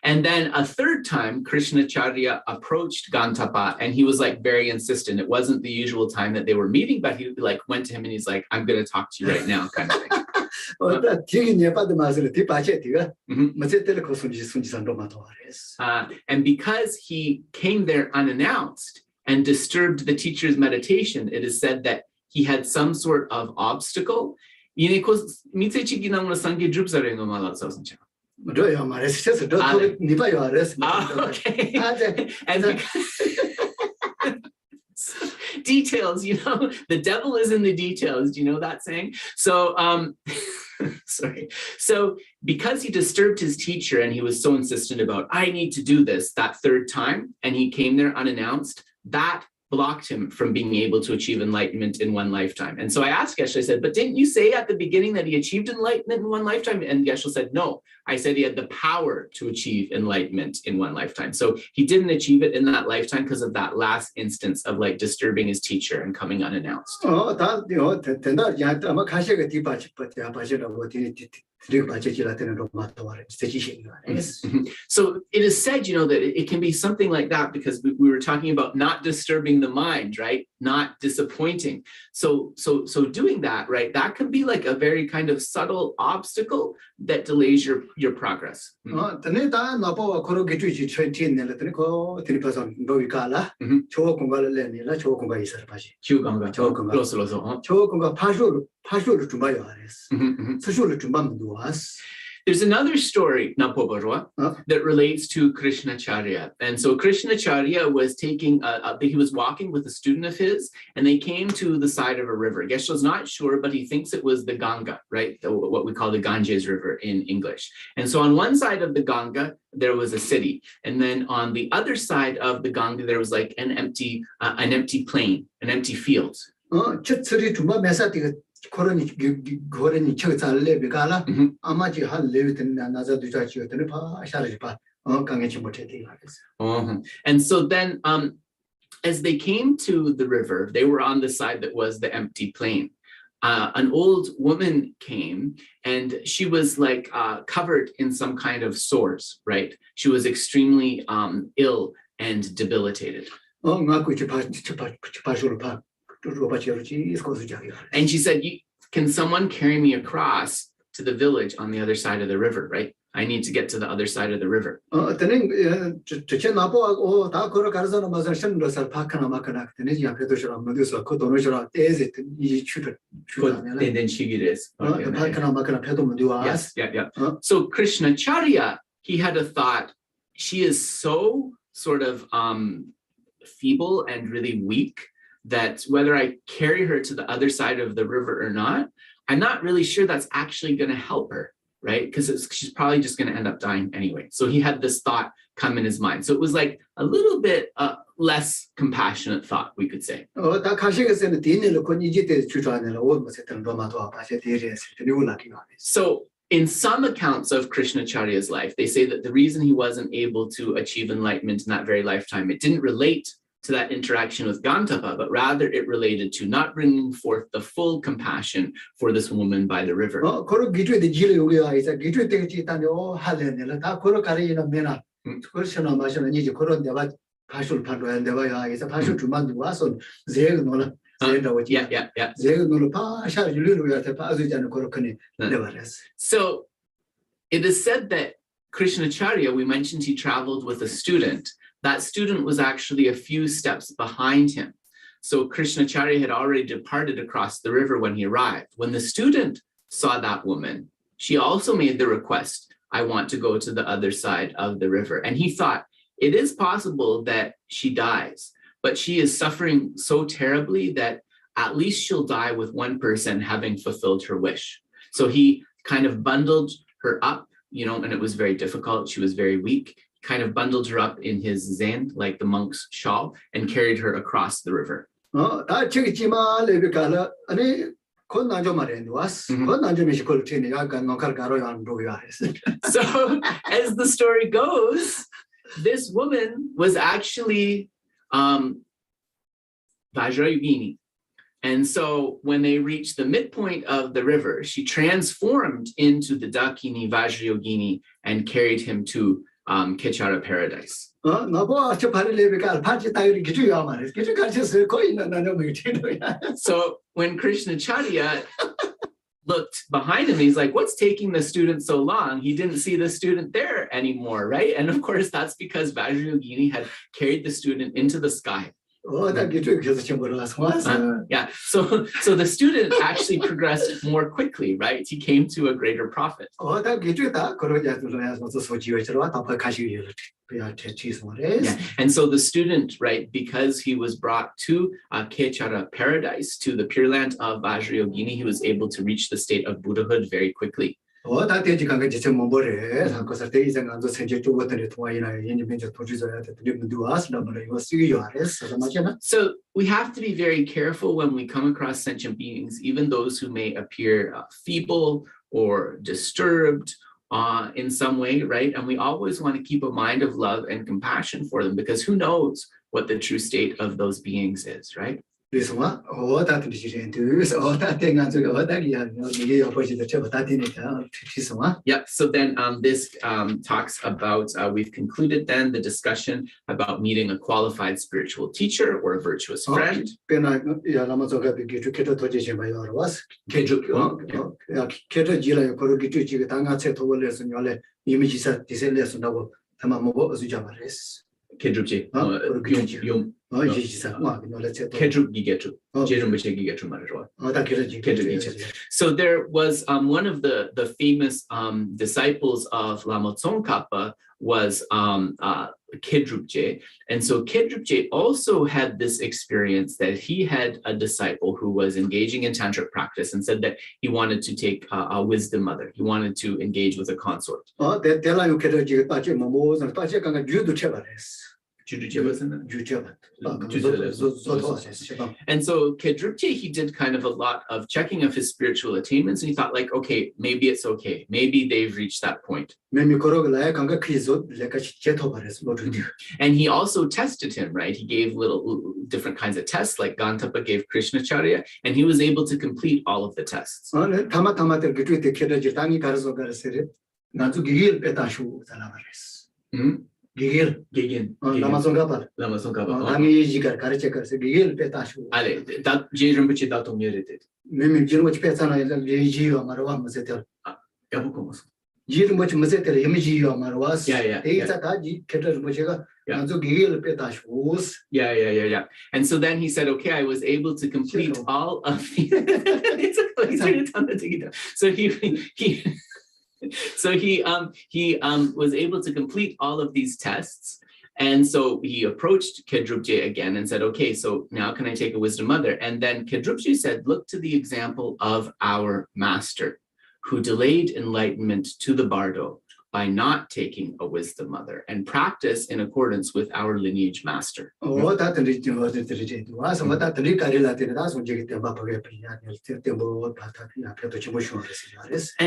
And then a third time, Krishnacharya approached Gantapa, and he was like very insistent. It wasn't the usual time that they were meeting, but he like went to him and he's like, I'm going to talk to you right now, kind of thing. And because he came there unannounced and disturbed the teacher's meditation, it is said that he had some sort of obstacle. Okay. And details, the devil is in the details. Do you know that saying? So, sorry. So because he disturbed his teacher and he was so insistent about, I need to do this that third time, and he came there unannounced, that blocked him from being able to achieve enlightenment in one lifetime. And so I asked Geshe, I said, but didn't you say at the beginning that he achieved enlightenment in one lifetime? And Geshe said, no, I said he had the power to achieve enlightenment in one lifetime. So he didn't achieve it in that lifetime because of that last instance of like disturbing his teacher and coming unannounced. So it is said, that it can be something like that because we were talking about not disturbing the mind, right? Not disappointing. So doing that, right? That can be like a very kind of subtle obstacle that delays your progress. There's another story, that relates to Krishnacharya. And so Krishnacharya was he was walking with a student of his, and they came to the side of a river. Geshe's not sure, but he thinks it was the Ganga, right? What we call the Ganges River in English. And so on one side of the Ganga, there was a city. And then on the other side of the Ganga, there was like an empty plain, an empty field. And so then as they came to the river, they were on the side that was the empty plain. An old woman came, and she was like covered in some kind of sores, right? She was extremely ill and debilitated. And she said, can someone carry me across to the village on the other side of the river, right? I need to get to the other side of the river. Yes, yeah. So Krishnacharya, he had a thought, she is so sort of feeble and really weak that whether I carry her to the other side of the river or not, I'm not really sure that's actually going to help her, right? Because she's probably just going to end up dying anyway. So he had this thought come in his mind. So it was like a little bit less compassionate thought, we could say. So in some accounts of Krishnacharya's life, they say that the reason he wasn't able to achieve enlightenment in that very lifetime, it didn't relate to that interaction with Gantapa, but rather it related to not bringing forth the full compassion for this woman by the river. So it is said that Krishnacharya, we mentioned he traveled with a student. That student was actually a few steps behind him. So Krishnacharya had already departed across the river when he arrived. When the student saw that woman, she also made the request, I want to go to the other side of the river. And he thought, it is possible that she dies, but she is suffering so terribly that at least she'll die with one person having fulfilled her wish. So he kind of bundled her up, and it was very difficult. She was very weak. Kind of bundled her up in his zand, like the monk's shawl, and carried her across the river. So as the story goes, this woman was actually Vajrayogini. And so when they reached the midpoint of the river, she transformed into the Dakini Vajrayogini and carried him to Kechara paradise. So when Krishnacharya looked behind him, he's like, what's taking the student so long? He didn't see the student there anymore, right? And of course, that's because Vajrayogini had carried the student into the sky. So the student actually progressed more quickly, right? He came to a greater profit. Yeah. And so the student, right, because he was brought to Kechara paradise, to the Pure Land of Vajrayogini, he was able to reach the state of Buddhahood very quickly. So we have to be very careful when we come across sentient beings, even those who may appear feeble or disturbed in some way, right? And we always want to keep a mind of love and compassion for them, because who knows what the true state of those beings is, right? This one, oh, that is introduced, oh, that thing on the other, you opposite the chapter that in it. Yeah, so then this talks about, we've concluded then the discussion about meeting a qualified spiritual teacher or a virtuous friend. So there was one of the famous disciples of Lama Tsongkhapa was Kedrupje. And so Kedrupje also had this experience that he had a disciple who was engaging in tantric practice and said that he wanted to take a wisdom mother. He wanted to engage with a consort. And so Kedrupje, he did kind of a lot of checking of his spiritual attainments, and he thought like, okay, maybe it's okay. Maybe they've reached that point. And he also tested him, right? He gave little different kinds of tests, like Gantapa gave Krishnacharya, and he was able to complete all of the tests. Gigin. Lama Tsongkhapa. Lama Tsongkhapa. Ale, that J Rinpoche dato merited. Mimi Jirmoch Petana Jiyo Marwa Mazetel. Yabukomos. Jirmoch Mazetel, Yemijio Marwas. Yeah. Taji, Keter Mochega, Nanzo Gil Petash was. Yeah. And so then he said, okay, I was able to complete all of the So he was able to complete all of these tests. And so he approached Kedrupje again and said, okay, so now can I take a wisdom mother? And then Kedrupje said, look to the example of our master who delayed enlightenment to the bardo by not taking a wisdom mother and practice in accordance with our lineage master. And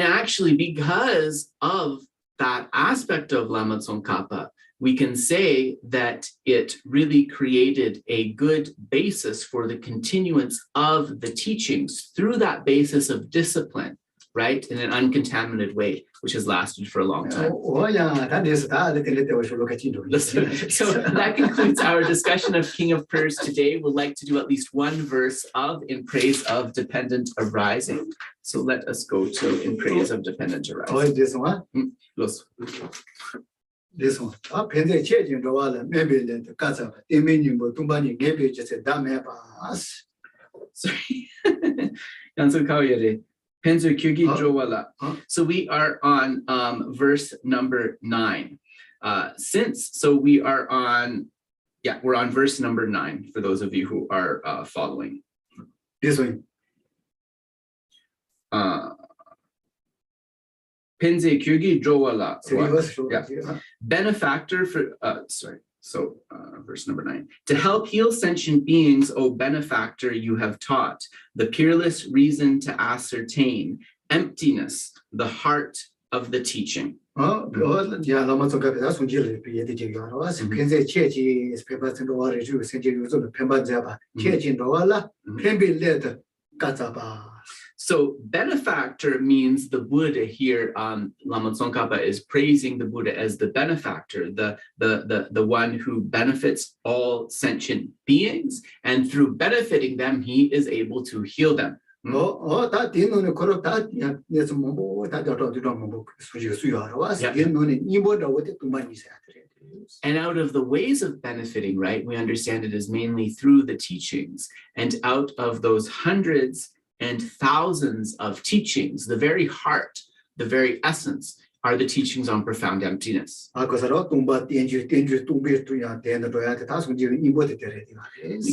actually, because of that aspect of Lama Tsongkhapa, we can say that it really created a good basis for the continuance of the teachings through that basis of discipline, right, in an uncontaminated way, which has lasted for a long time. So that concludes our discussion of King of Prayers today. We'd like to do at least one verse of In Praise of Dependent Arising. So let us go to In Praise of Dependent Arising. This one? This one. Sorry. So we are on verse number 9. We're on verse number 9 for those of you who are following. This one. Penze Kyugi Jowala. Benefactor for verse number 9. To help heal sentient beings, O benefactor, you have taught the peerless reason to ascertain emptiness, the heart of the teaching. So benefactor means the Buddha here. Lama Tsongkhapa is praising the Buddha as the benefactor, the one who benefits all sentient beings, and through benefiting them, he is able to heal them. And out of the ways of benefiting, right, we understand it is mainly through the teachings, and out of those hundreds and thousands of teachings, the very heart, the very essence, are the teachings on profound emptiness. We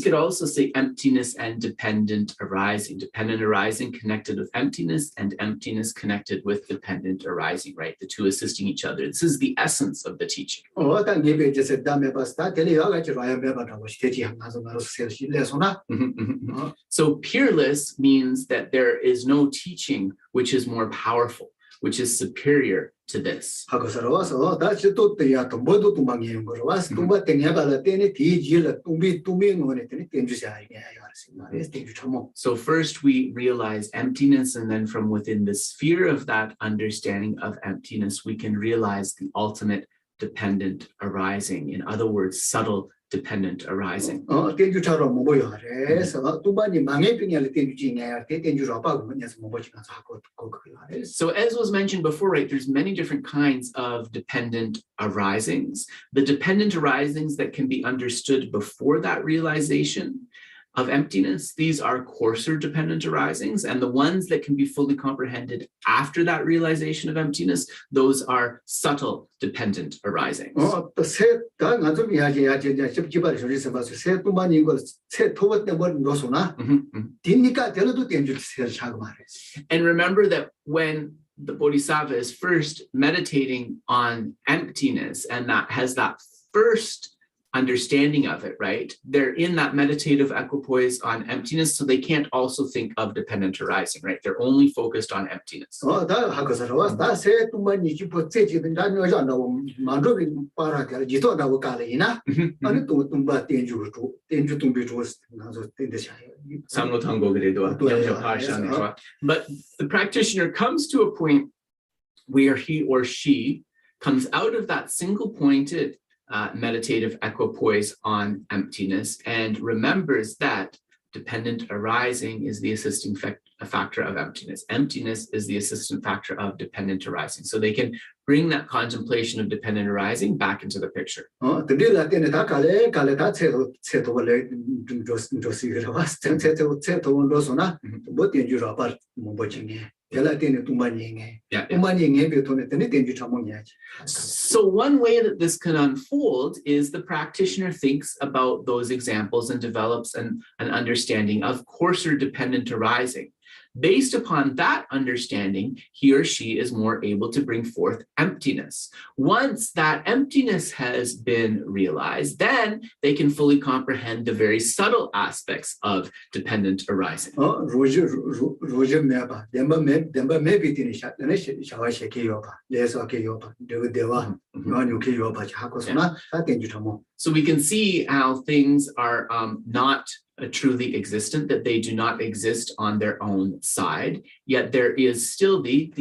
could also say emptiness and dependent arising connected with emptiness, and emptiness connected with dependent arising, right? The two assisting each other. This is the essence of the teaching. So peerless means that there is no teaching which is more powerful, which is superior to this. 하고서 와서 다시 또 때야 또 모두 또 망이는 거로 와서 또 때냐 발라 때니 뒤질라 뚱비 노네 때니 땡주샤 이게 알았습니다. 땡주 참모. So first we realize emptiness, and then from within the sphere of that understanding of emptiness, we can realize the ultimate dependent arising. In other words, subtle dependent arising. 땡주처럼 뭐 보여. 그래서 또 많이 망에 빙야를 땡주지냐 땡주로 아빠가 뭐냐서 뭐 보지면서 하고 그거. So as was mentioned before, right, there's many different kinds of dependent arisings. The dependent arisings that can be understood before that realization of emptiness, these are coarser dependent arisings, and the ones that can be fully comprehended after that realization of emptiness, those are subtle dependent arisings. And remember that when the Bodhisattva is first meditating on emptiness, and that has that first understanding of it, right? They're in that meditative equipoise on emptiness, so they can't also think of dependent arising, right? They're only focused on emptiness. But the practitioner comes to a point where he or she comes out of that single-pointed meditative equipoise on emptiness and remembers that dependent arising is the assisting factor of emptiness. Emptiness is the assistant factor of dependent arising. So they can bring that contemplation of dependent arising back into the picture. So one way that this can unfold is the practitioner thinks about those examples and develops an understanding of coarser dependent arising. Based upon that understanding, he or she is more able to bring forth emptiness. Once that emptiness has been realized, then they can fully comprehend the very subtle aspects of dependent arising. So we can see how things are not truly existent, that they do not exist on their own side, yet there is still the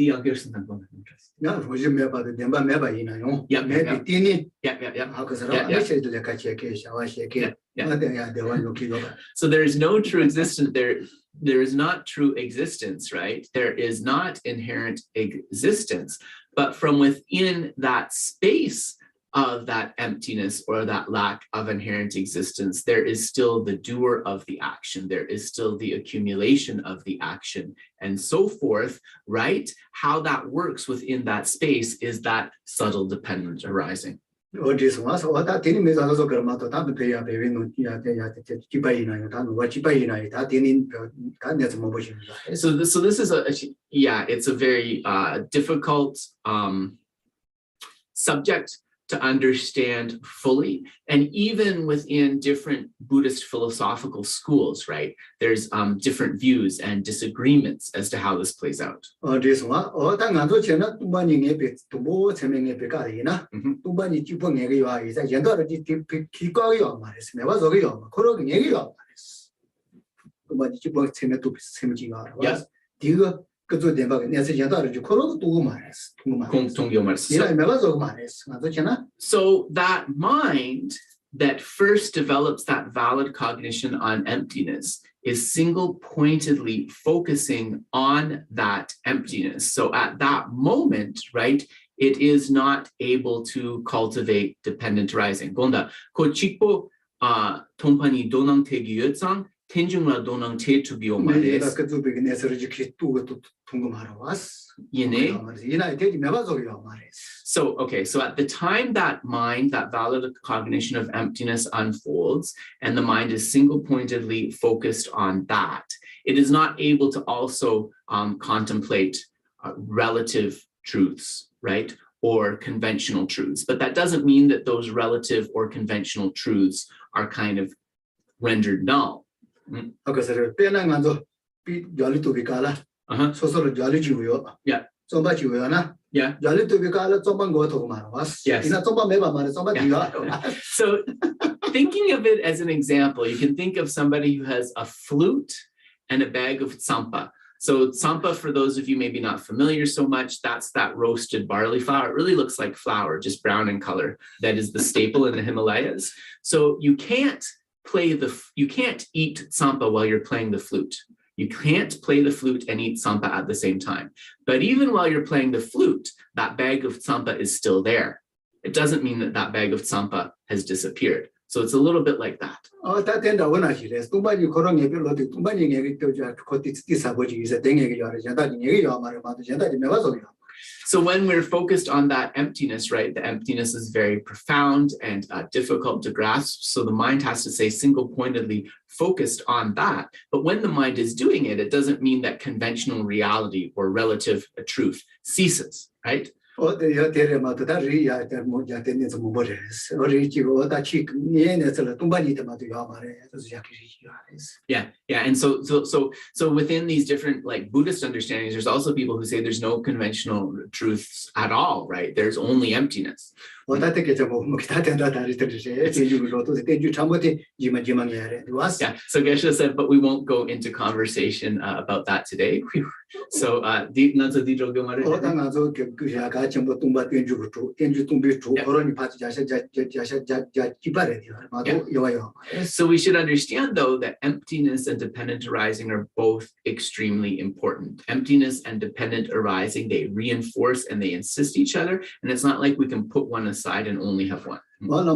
So there is no true existence. There is not true existence, right? There is not inherent existence, but from within that space of that emptiness or that lack of inherent existence, there is still the doer of the action, there is still the accumulation of the action, and so forth, right? How that works within that space is that subtle dependent arising. So this is it's a very difficult subject to understand fully, and even within different Buddhist philosophical schools, right? There's different views and disagreements as to how this plays out. So that mind that first develops that valid cognition on emptiness is single-pointedly focusing on that emptiness. So at that moment, right, it is not able to cultivate dependent arising. Gonda, ko chikpo tompani donang te gyuetsang tenjungla donang te tubio mares. So, okay, so at the time that mind, that valid cognition of emptiness unfolds, and the mind is single-pointedly focused on that, it is not able to also contemplate relative truths, right? Or conventional truths. But that doesn't mean that those relative or conventional truths are kind of rendered null. Yeah. somebody will Yeah. Jolly to be called someone go to Maras. Yes. Not somebody. So thinking of it as an example, you can think of somebody who has a flute and a bag of tsampa. So tsampa, for those of you maybe not familiar so much, that's that roasted barley flour. It really looks like flour, just brown in color. That is the staple in the Himalayas. So you can't eat tsampa while you're playing the flute. You can't play the flute and eat tsampa at the same time. But even while you're playing the flute, that bag of tsampa is still there. It doesn't mean that that bag of tsampa has disappeared. So it's a little bit like that. So when we're focused on that emptiness, right, the emptiness is very profound and difficult to grasp. So the mind has to stay single-pointedly focused on that. But when the mind is doing it, it doesn't mean that conventional reality or relative truth ceases, right? Yeah, and so within these different like Buddhist understandings, there's also people who say there's no conventional truths at all, right? There's only emptiness. Yeah, so Geshe said, but we won't go into conversation about that today. So so we should understand, though, that emptiness and dependent arising are both extremely important. Emptiness and dependent arising, they reinforce and they insist each other. And it's not like we can put one aside and only have one. Through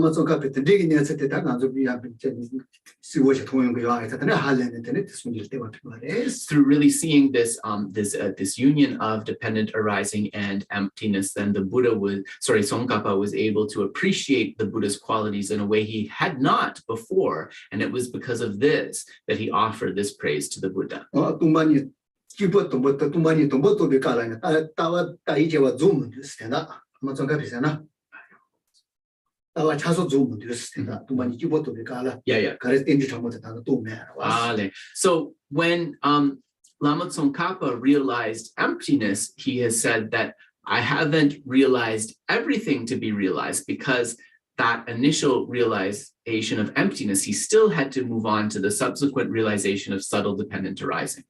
really seeing this union of dependent arising and emptiness, then the Buddha Tsongkhapa was able to appreciate the Buddha's qualities in a way he had not before, and it was because of this that he offered this praise to the Buddha. So when Lama Tsongkhapa realized emptiness, he has said that I haven't realized everything to be realized, because that initial realization of emptiness, he still had to move on to the subsequent realization of subtle dependent arising.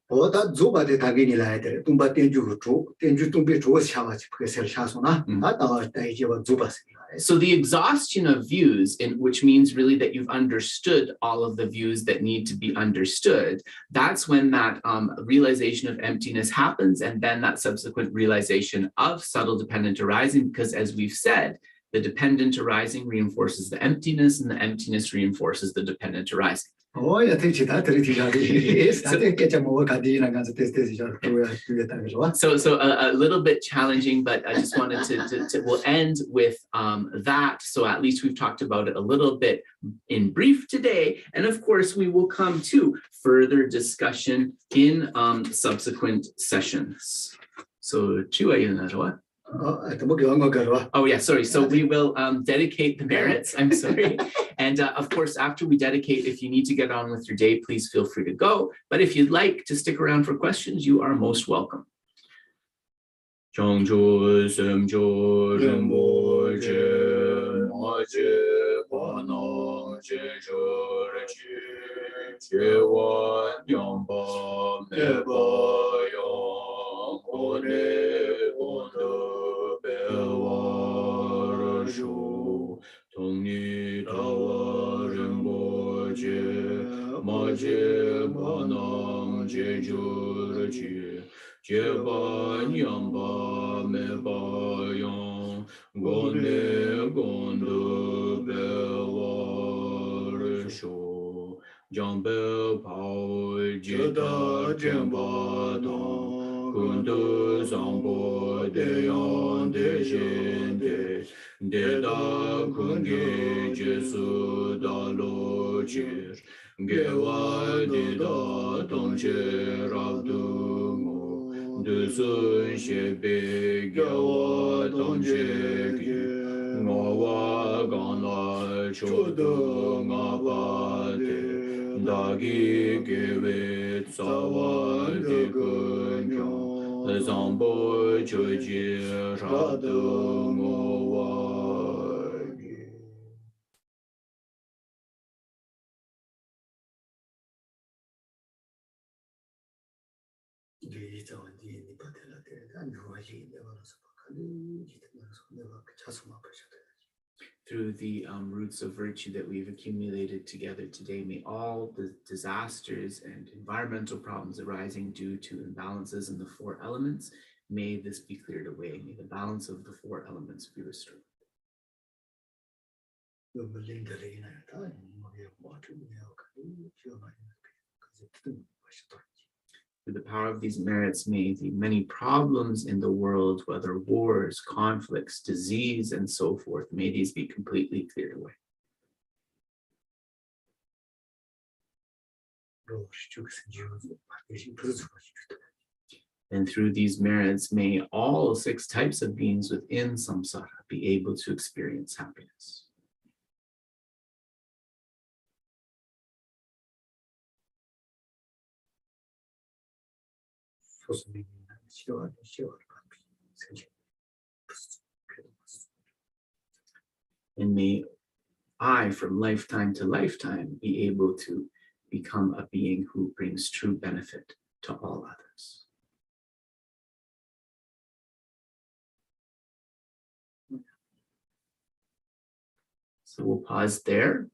So the exhaustion of views, which means really that you've understood all of the views that need to be understood, that's when that realization of emptiness happens, and then that subsequent realization of subtle dependent arising, because as we've said, the dependent arising reinforces the emptiness, and the emptiness reinforces the dependent arising. Oh, yeah, so a little bit challenging, but I just wanted to we'll end with that. So at least we've talked about it a little bit in brief today. And of course, we will come to further discussion in subsequent sessions. So, oh yeah, sorry. So we will dedicate the merits. I'm sorry. And of course, after we dedicate, if you need to get on with your day, please feel free to go. But if you'd like to stick around for questions, you are most welcome. Jambel Paul Jita Jemba Kundu Sambo Deyon Dejende Deda Kungi Jesu Dalochir Gewa Dida Tongche Rabdumo Dusun Shebe Gewa Tongche Ngawa Gana Chodo Ngabade Dagi Gewe Tsawa De Kunyo Zambo Joji Radu Through the roots of virtue that we've accumulated together today, may all the disasters and environmental problems arising due to imbalances in the four elements, may this be cleared away. May the balance of the four elements be restored. Through the power of these merits, may the many problems in the world, whether wars, conflicts, disease, and so forth, may these be completely cleared away. And through these merits, may all 6 types of beings within samsara be able to experience happiness. And may I, from lifetime to lifetime, be able to become a being who brings true benefit to all others. So we'll pause there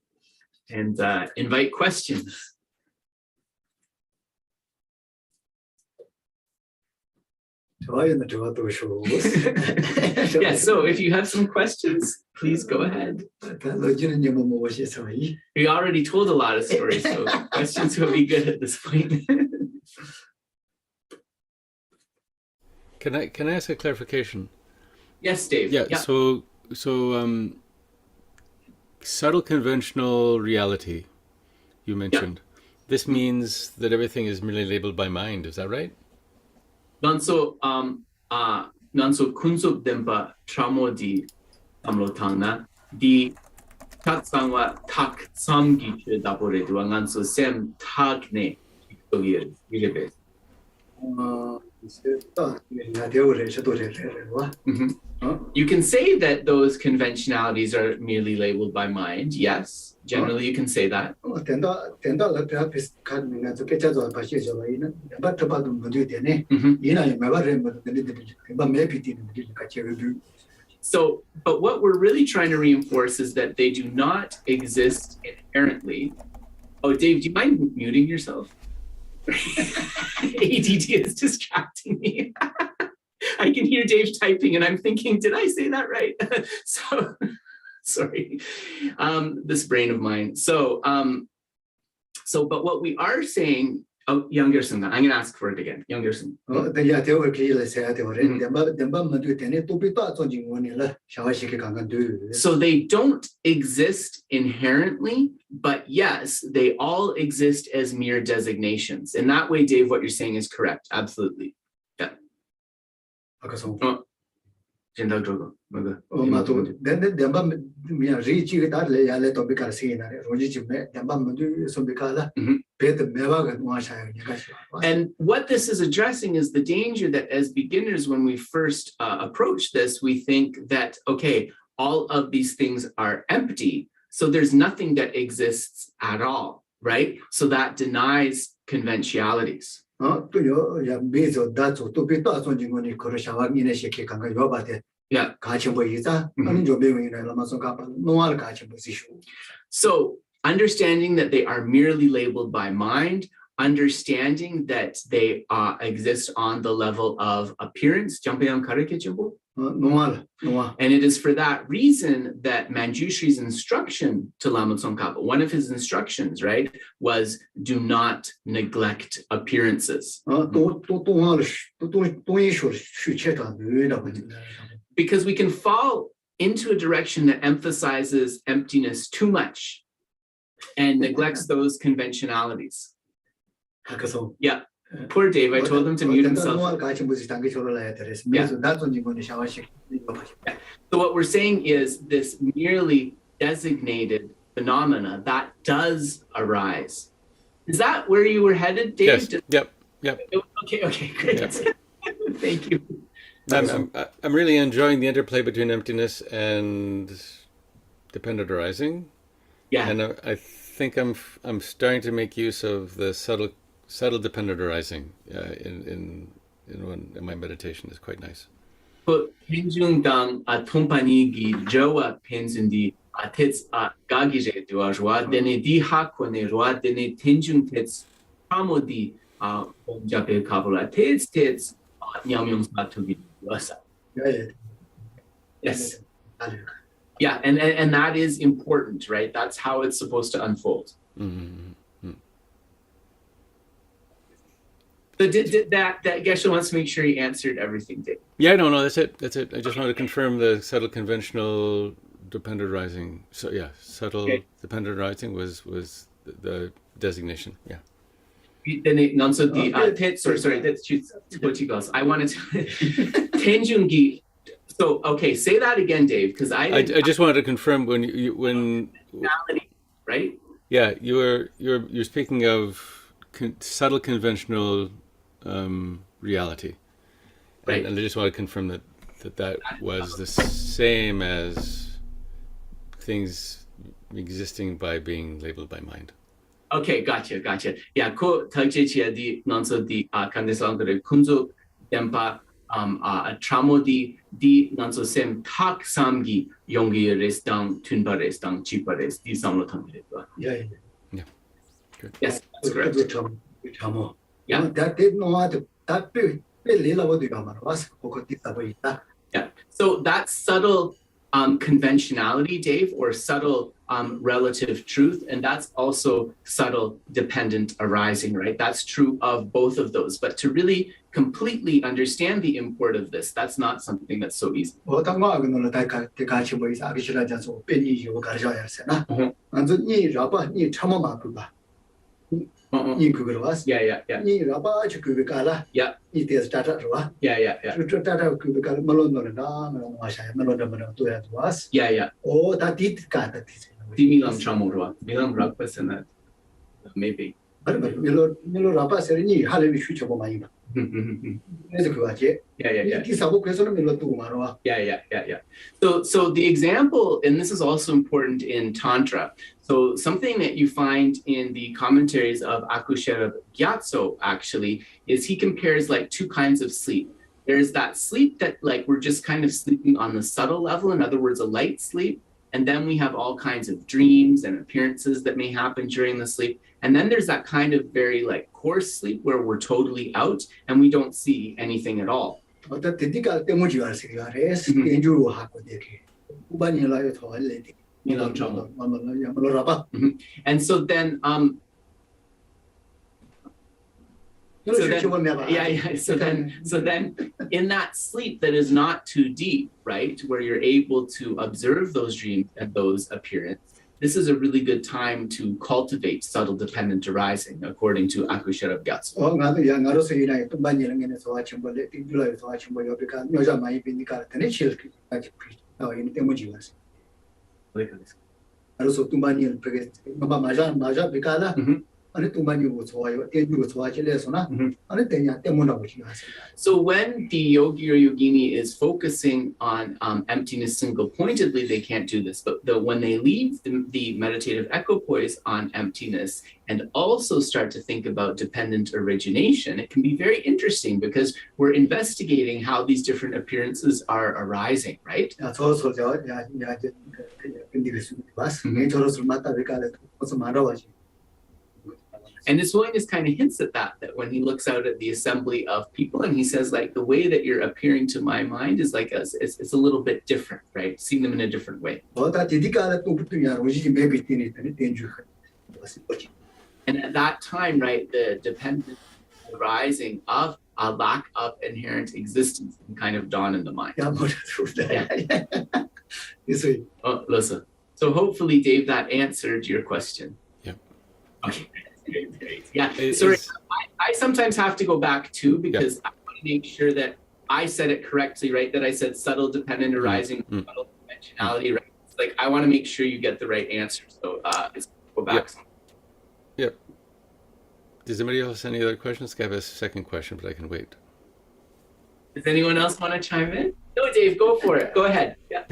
and invite questions. Yeah, so if you have some questions, please go ahead. We already told a lot of stories, so questions will be good at this point. Can I ask a clarification? Yes, Dave. Yeah. So subtle conventional reality you mentioned. Yeah. This means that everything is merely labeled by mind. Is that right? Nanso kunsup dempa tramodi amlotangna di tatsangwa tak samgi che dapore dua nganso sem tagne kitogi ilebe. You can say that those conventionalities are merely labeled by mind. Yes, generally you can say that. So, but what we're really trying to reinforce is that they do not exist inherently. Oh, Dave, do you mind muting yourself? ADD is distracting me. I can hear Dave typing and I'm thinking, did I say that right? So, sorry, this brain of mine. So, but what we are saying, oh, younger son, I'm going to ask for it again. Younger son. So they don't exist inherently, but yes, they all exist as mere designations. In that way, Dave, what you're saying is correct. Absolutely. Yeah. And what this is addressing is the danger that as beginners, when we first approach this, we think that, okay, all of these things are empty. So there's nothing that exists at all, right? So that denies conventionalities. Yeah. So understanding that they are merely labeled by mind, understanding that they exist on the level of appearance, and it is for that reason that Manjushri's instruction to Lama Tsongkhapa, one of his instructions, right, was do not neglect appearances. Because we can fall into a direction that emphasizes emptiness too much and neglects those conventionalities. Yeah. Poor Dave, I told him to mute himself. Yeah. So what we're saying is this merely designated phenomena that does arise. Is that where you were headed, Dave? Yes. Yep. Okay, great. Yep. Thank you. I'm really enjoying the interplay between emptiness and dependent arising. Yeah. And I think I'm starting to make use of the subtle dependent arising in my meditation. Is quite nice. 그 펜중당 통파니기 저와 펜슨디 테츠 가기제 되어와 데네디 하코네 로아 데네 텐중 테츠 파모디 공자베 카볼라 테츠 냠용사 투기 되어서. Yes. Yeah, and that is important, right? That's how it's supposed to unfold. So did that Geshe wants to make sure he answered everything, Dave. Yeah, no, that's it. I just wanted to confirm the subtle conventional dependent arising. So yeah, subtle dependent arising was the designation. Yeah. Then also the sorry, that's what you guys. I wanted to Tenjungi. So okay, say that again, Dave, because I just wanted to confirm when right? Yeah, you're speaking of subtle conventional reality, right? And I just want to confirm that was the same as things existing by being labeled by mind. Okay, gotcha. Yeah, ko tagjechi di nanso di kandesangre kunzo dempa tramodi di nanso sem tak samgi yongi restang tunba restang chipa rest di samlo tamire. Yeah. Good. Yes, that's correct. Yeah. That did not that be Yeah. So that's subtle conventionality, Dave, or subtle relative truth, and that's also subtle dependent arising, right? That's true of both of those. But to really completely understand the import of this, that's not something that's so easy. Ni kubelas. Yeah. Ni raba chukubekala. Yeah. Ni tes data rwa. Yeah. Data kubekala malon na masha malon to ya was. Yeah. Oh, that did got that. Dimilam chamorwa. Milam rakpasana. Maybe. But milo raba serini halevi shucho mai. Yeah. So the example, and this is also important in Tantra. So something that you find in the commentaries of Akusherab Gyatso actually is he compares like two kinds of sleep. There's that sleep that like we're just kind of sleeping on the subtle level, in other words, a light sleep. And then we have all kinds of dreams and appearances that may happen during the sleep. And then there's that kind of very like coarse sleep where we're totally out and we don't see anything at all. And so then So then in that sleep that is not too deep, right, where you're able to observe those dreams and those appearances, this is a really good time to cultivate subtle dependent arising, according to Akusherab Gyatso. So when the yogi or yogini is focusing on emptiness single-pointedly, they can't do this. But when they leave the meditative equipoise on emptiness and also start to think about dependent origination, it can be very interesting because we're investigating how these different appearances are arising, right? And his holiness kind of hints at that when he looks out at the assembly of people and he says, like, the way that you're appearing to my mind is like it's a little bit different, right? Seeing them in a different way. And at that time, right, the dependent arising of a lack of inherent existence can kind of dawn in the mind. Oh, listen. So hopefully, Dave, that answered your question. Yeah. Okay. Great. Yeah. Sorry, I sometimes have to go back too because I want to make sure that I said it correctly, right? That I said subtle dependent arising, subtle dimensionality, right? It's like I want to make sure you get the right answer. So let's go back. Yep. Does anybody else have any other questions? I have a second question, but I can wait. Does anyone else want to chime in? No, Dave, go for it. Go ahead. Yeah.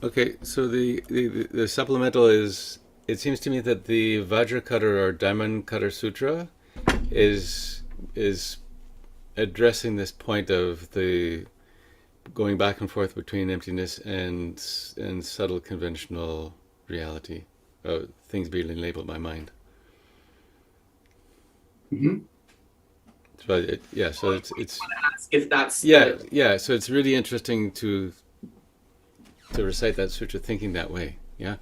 Okay, so the supplemental is, it seems to me that the Vajra Cutter or Diamond Cutter Sutra is addressing this point of the going back and forth between emptiness and subtle conventional reality, things being labeled by mind. Mm-hmm. So so it's ask if that's yeah. So it's really interesting to recite that sutra thinking that way. Yeah.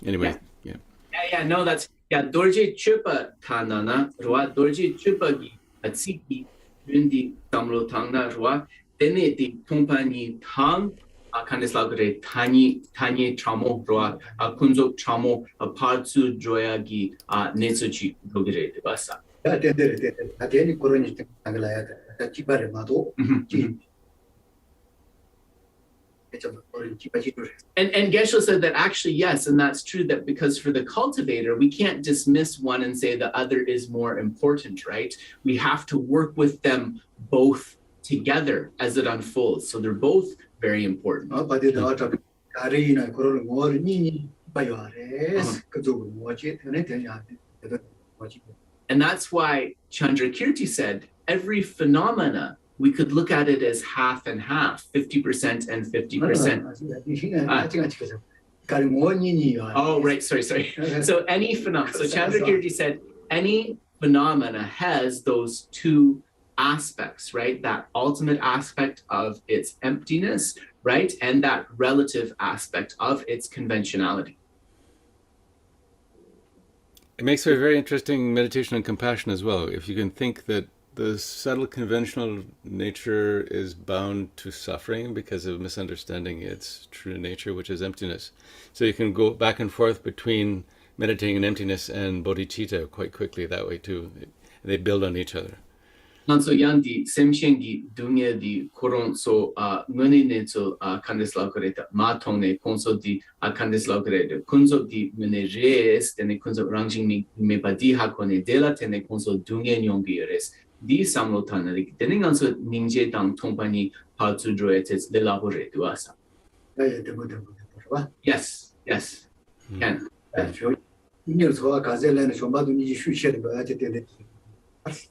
Anyway, yeah. No, that's Dorje Chupa Tanana, Rua, Dorje Chupa Gi, Atsiki, Yundi Tamro Tangna, Rua, Dene di Tumpani Tang, Kandislagre, Tani Tramo, Rua, Kunzo Tramo, Partu Joyagi, Netsuchi, Dogre, Basa. And Geshe said that actually, yes, and that's true, that because for the cultivator, we can't dismiss one and say the other is more important, right? We have to work with them both together as it unfolds. So they're both very important. And that's why Chandrakirti said every phenomena, we could look at it as half and half, 50% and 50%. Oh, right, sorry. So any phenomena, so Chandrakirti said any phenomena has those two aspects, right? That ultimate aspect of its emptiness, right? And that relative aspect of its conventionality. It makes for a very interesting meditation on compassion as well. If you can think that the subtle conventional nature is bound to suffering because of misunderstanding its true nature, which is emptiness. So you can go back and forth between meditating on emptiness and bodhicitta quite quickly that way too. They build on each other. Nanso yandi semshengi dunya di koron so ngani ne so kandislau kareta ma tongne konso di kandislau kareta kunzo di mene res tene kunzo rangjing me badi hakone dela tene konso dunya nyongi res di samlo tanari tene ganso ningje dang tongpani patsu droetes de la hore duasa. Yes. Can.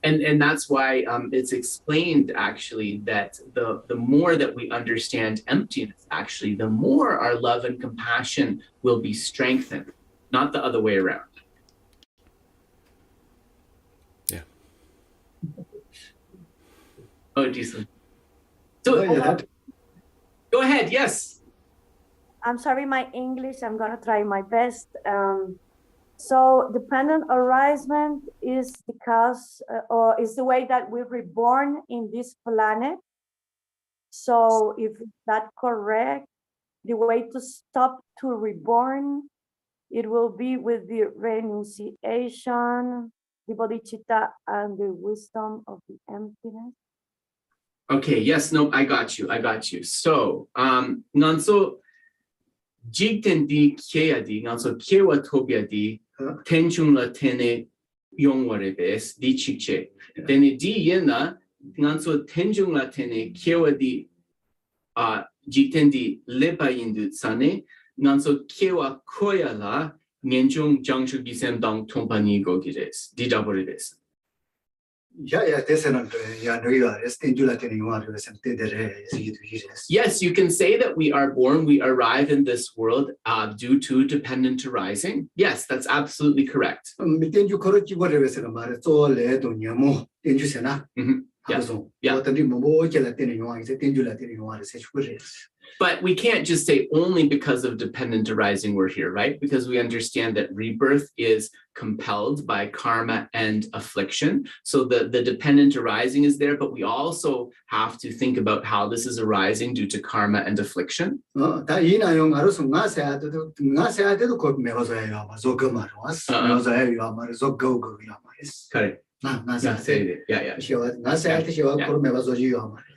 And that's why it's explained actually that the more that we understand emptiness, actually, the more our love and compassion will be strengthened, not the other way around. Yeah. Oh, Jason. So, go ahead. Yes. I'm sorry, my English. I'm gonna try my best. So dependent arisement is because, or is the way that we're reborn in this planet. So if that's correct, the way to stop to reborn, it will be with the renunciation, the bodhicitta, and the wisdom of the emptiness. Okay, yes, no, I got you. So, nanso jigten di kya di, nanso kyewa tobia di, tenchung la tene yongware bes di chikche. Tene di yena nganso tenchung la tene kyewa di jiten di lepa yindu tsane nganso kyewa koya la ngenchung jangshu gisem dang tompani go gires di dabore bes. Yes, you can say that we are born, we arrive in this world due to dependent arising. Yes, that's absolutely correct. But we can't just say only because of dependent arising we're here, right? Because we understand that rebirth is compelled by karma and affliction. So the dependent arising is there, but we also have to think about how this is arising due to karma and affliction. Correct.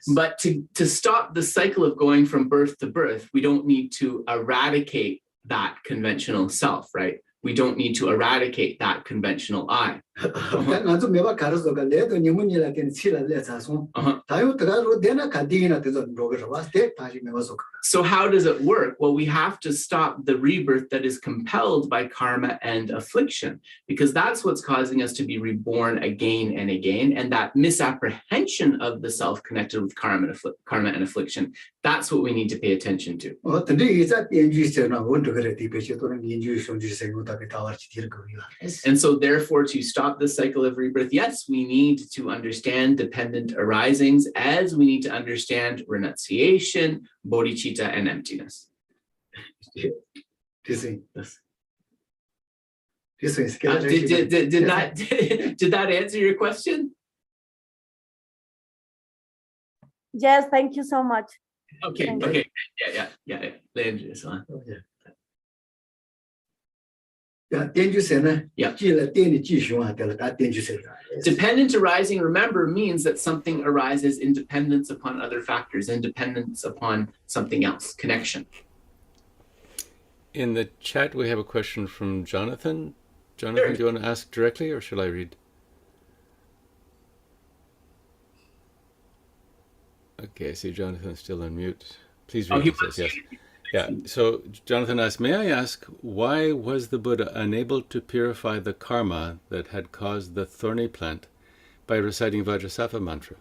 But to stop the cycle of going from birth to birth, we don't need to eradicate that conventional self, right? We don't need to eradicate that conventional I. 나도 매번 가르쳐가 내도 님은이라 된 치라래 자송. 다요 들어가로 되나 가디나 되서 로그로 왔대 다시 매워서. So how does it work? Well, we have to stop the rebirth that is compelled by karma and affliction, because that's what's causing us to be reborn again and again. And that misapprehension of the self connected with karma and affliction, that's what we need to pay attention to. And so therefore, to stop the cycle of rebirth, yes, we need to understand dependent arisings, as we need to understand renunciation, bodhicitta, and emptiness. Did that answer your question? Yes, thank you so much. Okay, Thank okay, yeah. Dependent arising, remember, means that something arises in dependence upon other factors and dependence upon something else, connection. In the chat, we have a question from Jonathan. Jonathan, Sure. do you want to ask directly, or shall I read? Okay, I see Jonathan's still on mute. Please read, he he says, yes. Yeah, so Jonathan asks, may I ask, why was the Buddha unable to purify the karma that had caused the thorny plant by reciting Vajrasattva mantra?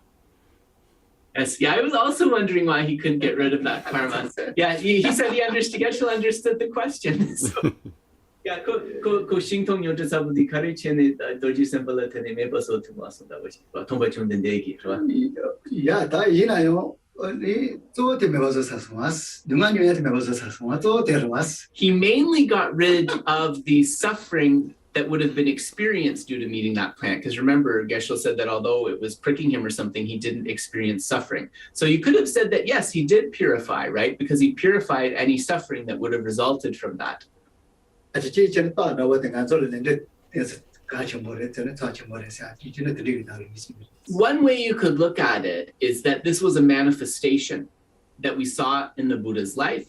Yes, yeah, I was also wondering why he couldn't get rid of that karma. Yeah, he said he understood, Geshe understood the question. So, yeah, ko shingtong yote sabudi kare chene doji sembala tene me baso tu maso da wachi. Tomba chung den degi, right? Yeah, that you He mainly got rid of the suffering that would have been experienced due to meeting that plant. Because remember, Geshe said that although it was pricking him or something, he didn't experience suffering. So you could have said that, yes, he did purify, right? Because he purified any suffering that would have resulted from that. One way you could look at it is that this was a manifestation that we saw in the Buddha's life,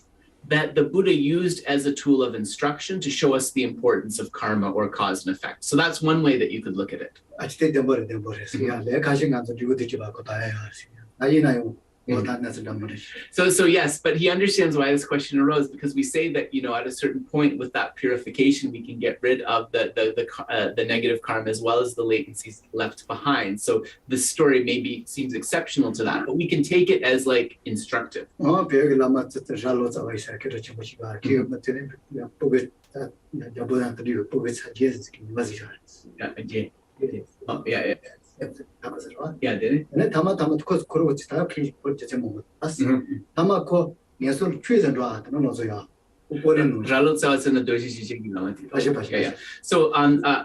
that the Buddha used as a tool of instruction to show us the importance of karma or cause and effect. So that's one way that you could look at it. So yes, but he understands why this question arose, because we say that, at a certain point with that purification, we can get rid of the negative karma as well as the latencies left behind. So this story maybe seems exceptional to that, but we can take it as like instructive. Yeah, did it? So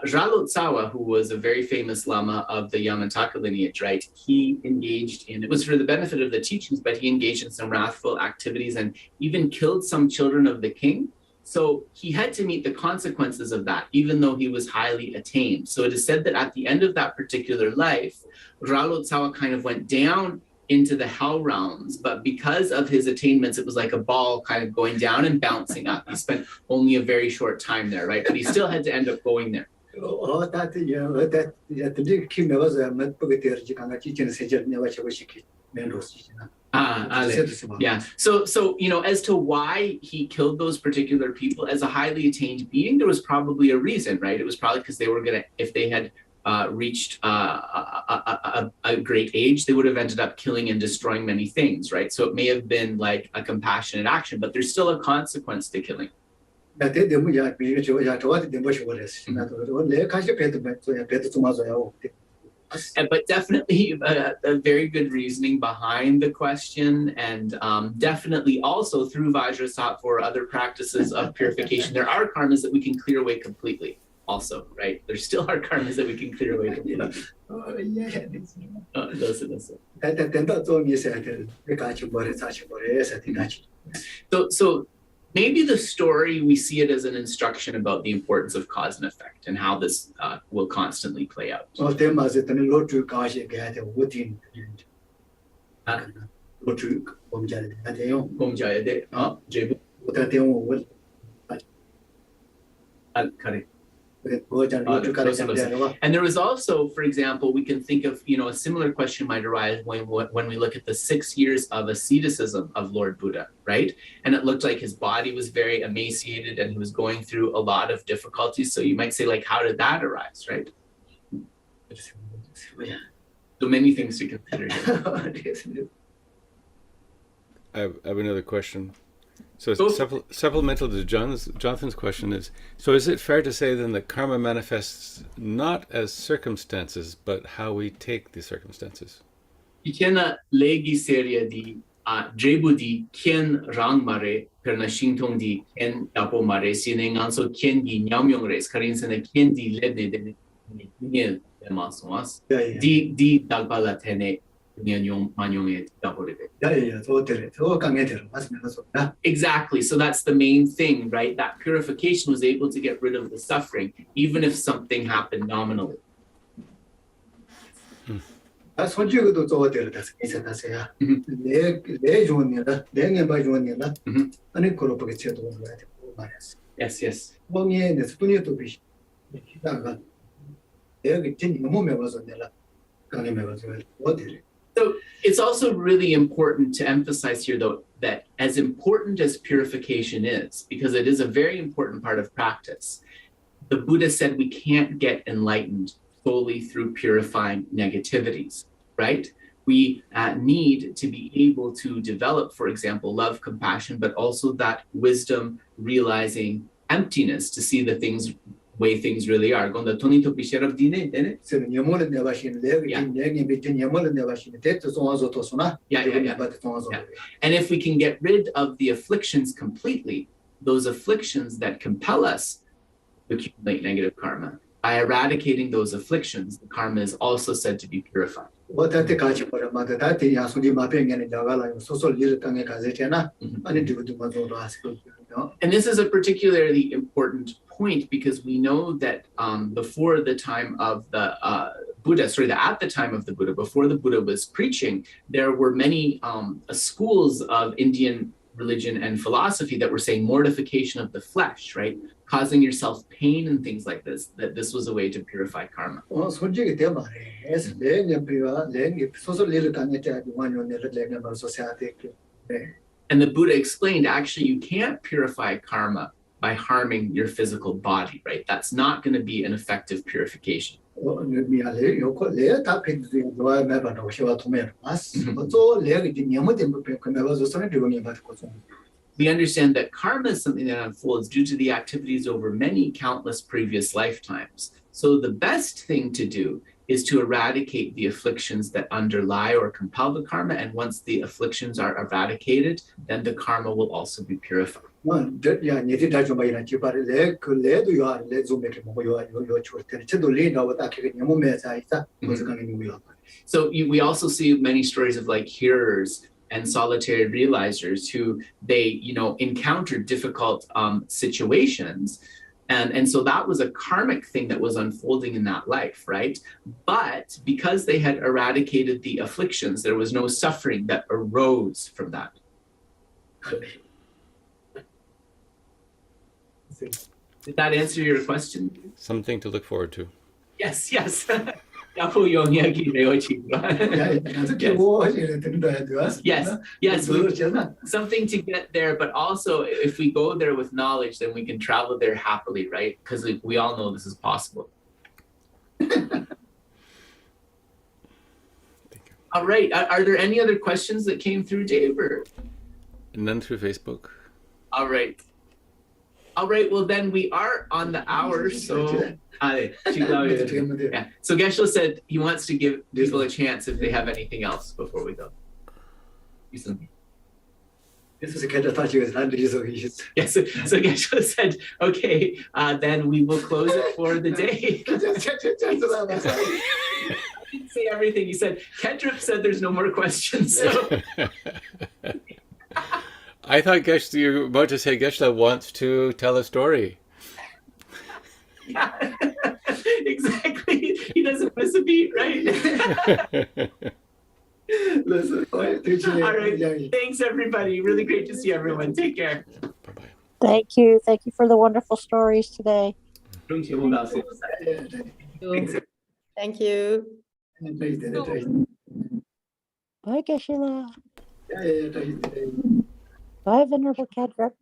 Ralotsawa, who was a very famous Lama of the Yamataka lineage, right? He engaged in, it was for the benefit of the teachings, but he engaged in some wrathful activities and even killed some children of the king. So he had to meet the consequences of that, even though he was highly attained. So it is said that at the end of that particular life, Ralotsawa kind of went down into the hell realms, but because of his attainments, it was like a ball kind of going down and bouncing up. He spent only a very short time there, right? But he still had to end up going there. Yeah. So as to why he killed those particular people as a highly attained being, there was probably a reason, right? It was probably because they were gonna, if they had reached a great age, they would have ended up killing and destroying many things, right? So it may have been like a compassionate action, but there's still a consequence to killing. But definitely a very good reasoning behind the question, and definitely also through Vajrasattva or other practices of purification, there are karmas that we can clear away completely also, right? There still are karmas that we can clear away completely. So maybe the story, we see it as an instruction about the importance of cause and effect and how this will constantly play out. And there was also, for example, we can think of, a similar question might arise when we look at the 6 years of asceticism of Lord Buddha, right? And it looked like his body was very emaciated and he was going through a lot of difficulties. So you might say, like, how did that arise, right? So many things to consider here. I have another question. So supplemental to Jonathan's question is, so is it fair to say then that karma manifests not as circumstances, but how we take the circumstances? Ikena legi seria di drebu di ken rang mare perna shingtong di ken yapo mare sine nganso ken di nyamyong res karin sene ken di lebne de ne masomas di dagbala tene. Exactly. So that's the main thing, right? That purification was able to get rid of the suffering, even if something happened nominally. Yes, yes. So it's also really important to emphasize here, though, that as important as purification is, because it is a very important part of practice, the Buddha said we can't get enlightened solely through purifying negativities, right? We need to be able to develop, for example, love, compassion, but also that wisdom, realizing emptiness to see the things way things really are. And if we can get rid of the afflictions completely, those afflictions that compel us to accumulate negative karma, by eradicating those afflictions, the karma is also said to be purified. And this is a particularly important point because we know that before the time of the Buddha, at the time of the Buddha, before the Buddha was preaching, there were many schools of Indian religion and philosophy that were saying mortification of the flesh, right? Causing yourself pain and things like this, that this was a way to purify karma. And the Buddha explained, actually, you can't purify karma by harming your physical body, right? That's not going to be an effective purification. We understand that karma is something that unfolds due to the activities over many countless previous lifetimes. So the best thing to do is to eradicate the afflictions that underlie or compel the karma. And once the afflictions are eradicated, then the karma will also be purified. So we also see many stories of like hearers and solitary realizers who they, encountered difficult situations. And so that was a karmic thing that was unfolding in that life, right? But because they had eradicated the afflictions, there was no suffering that arose from that. Did that answer your question? Something to look forward to. Yes, yes. Yes, yes, something to get there, but also if we go there with knowledge, then we can travel there happily, right? Because we all know this is possible. All right, are there any other questions that came through, Dave? Or? None through Facebook. All right, well then we are on the hour, so... Yeah. So Geshe said he wants to give people a chance if they have anything else before we go. Yes, so Geshe said, okay, then we will close it for the day. I didn't say everything. He said, Kendrick said there's no more questions. So. I thought Geshe, you were about to say Geshe wants to tell a story. Yeah, exactly. He doesn't miss a beat, right? All right. Thanks, everybody. Really great to see everyone. Take care. Bye-bye. Thank you. Thank you for the wonderful stories today. Thank you. Bye, Geshe. Bye, Venerable Cadrep.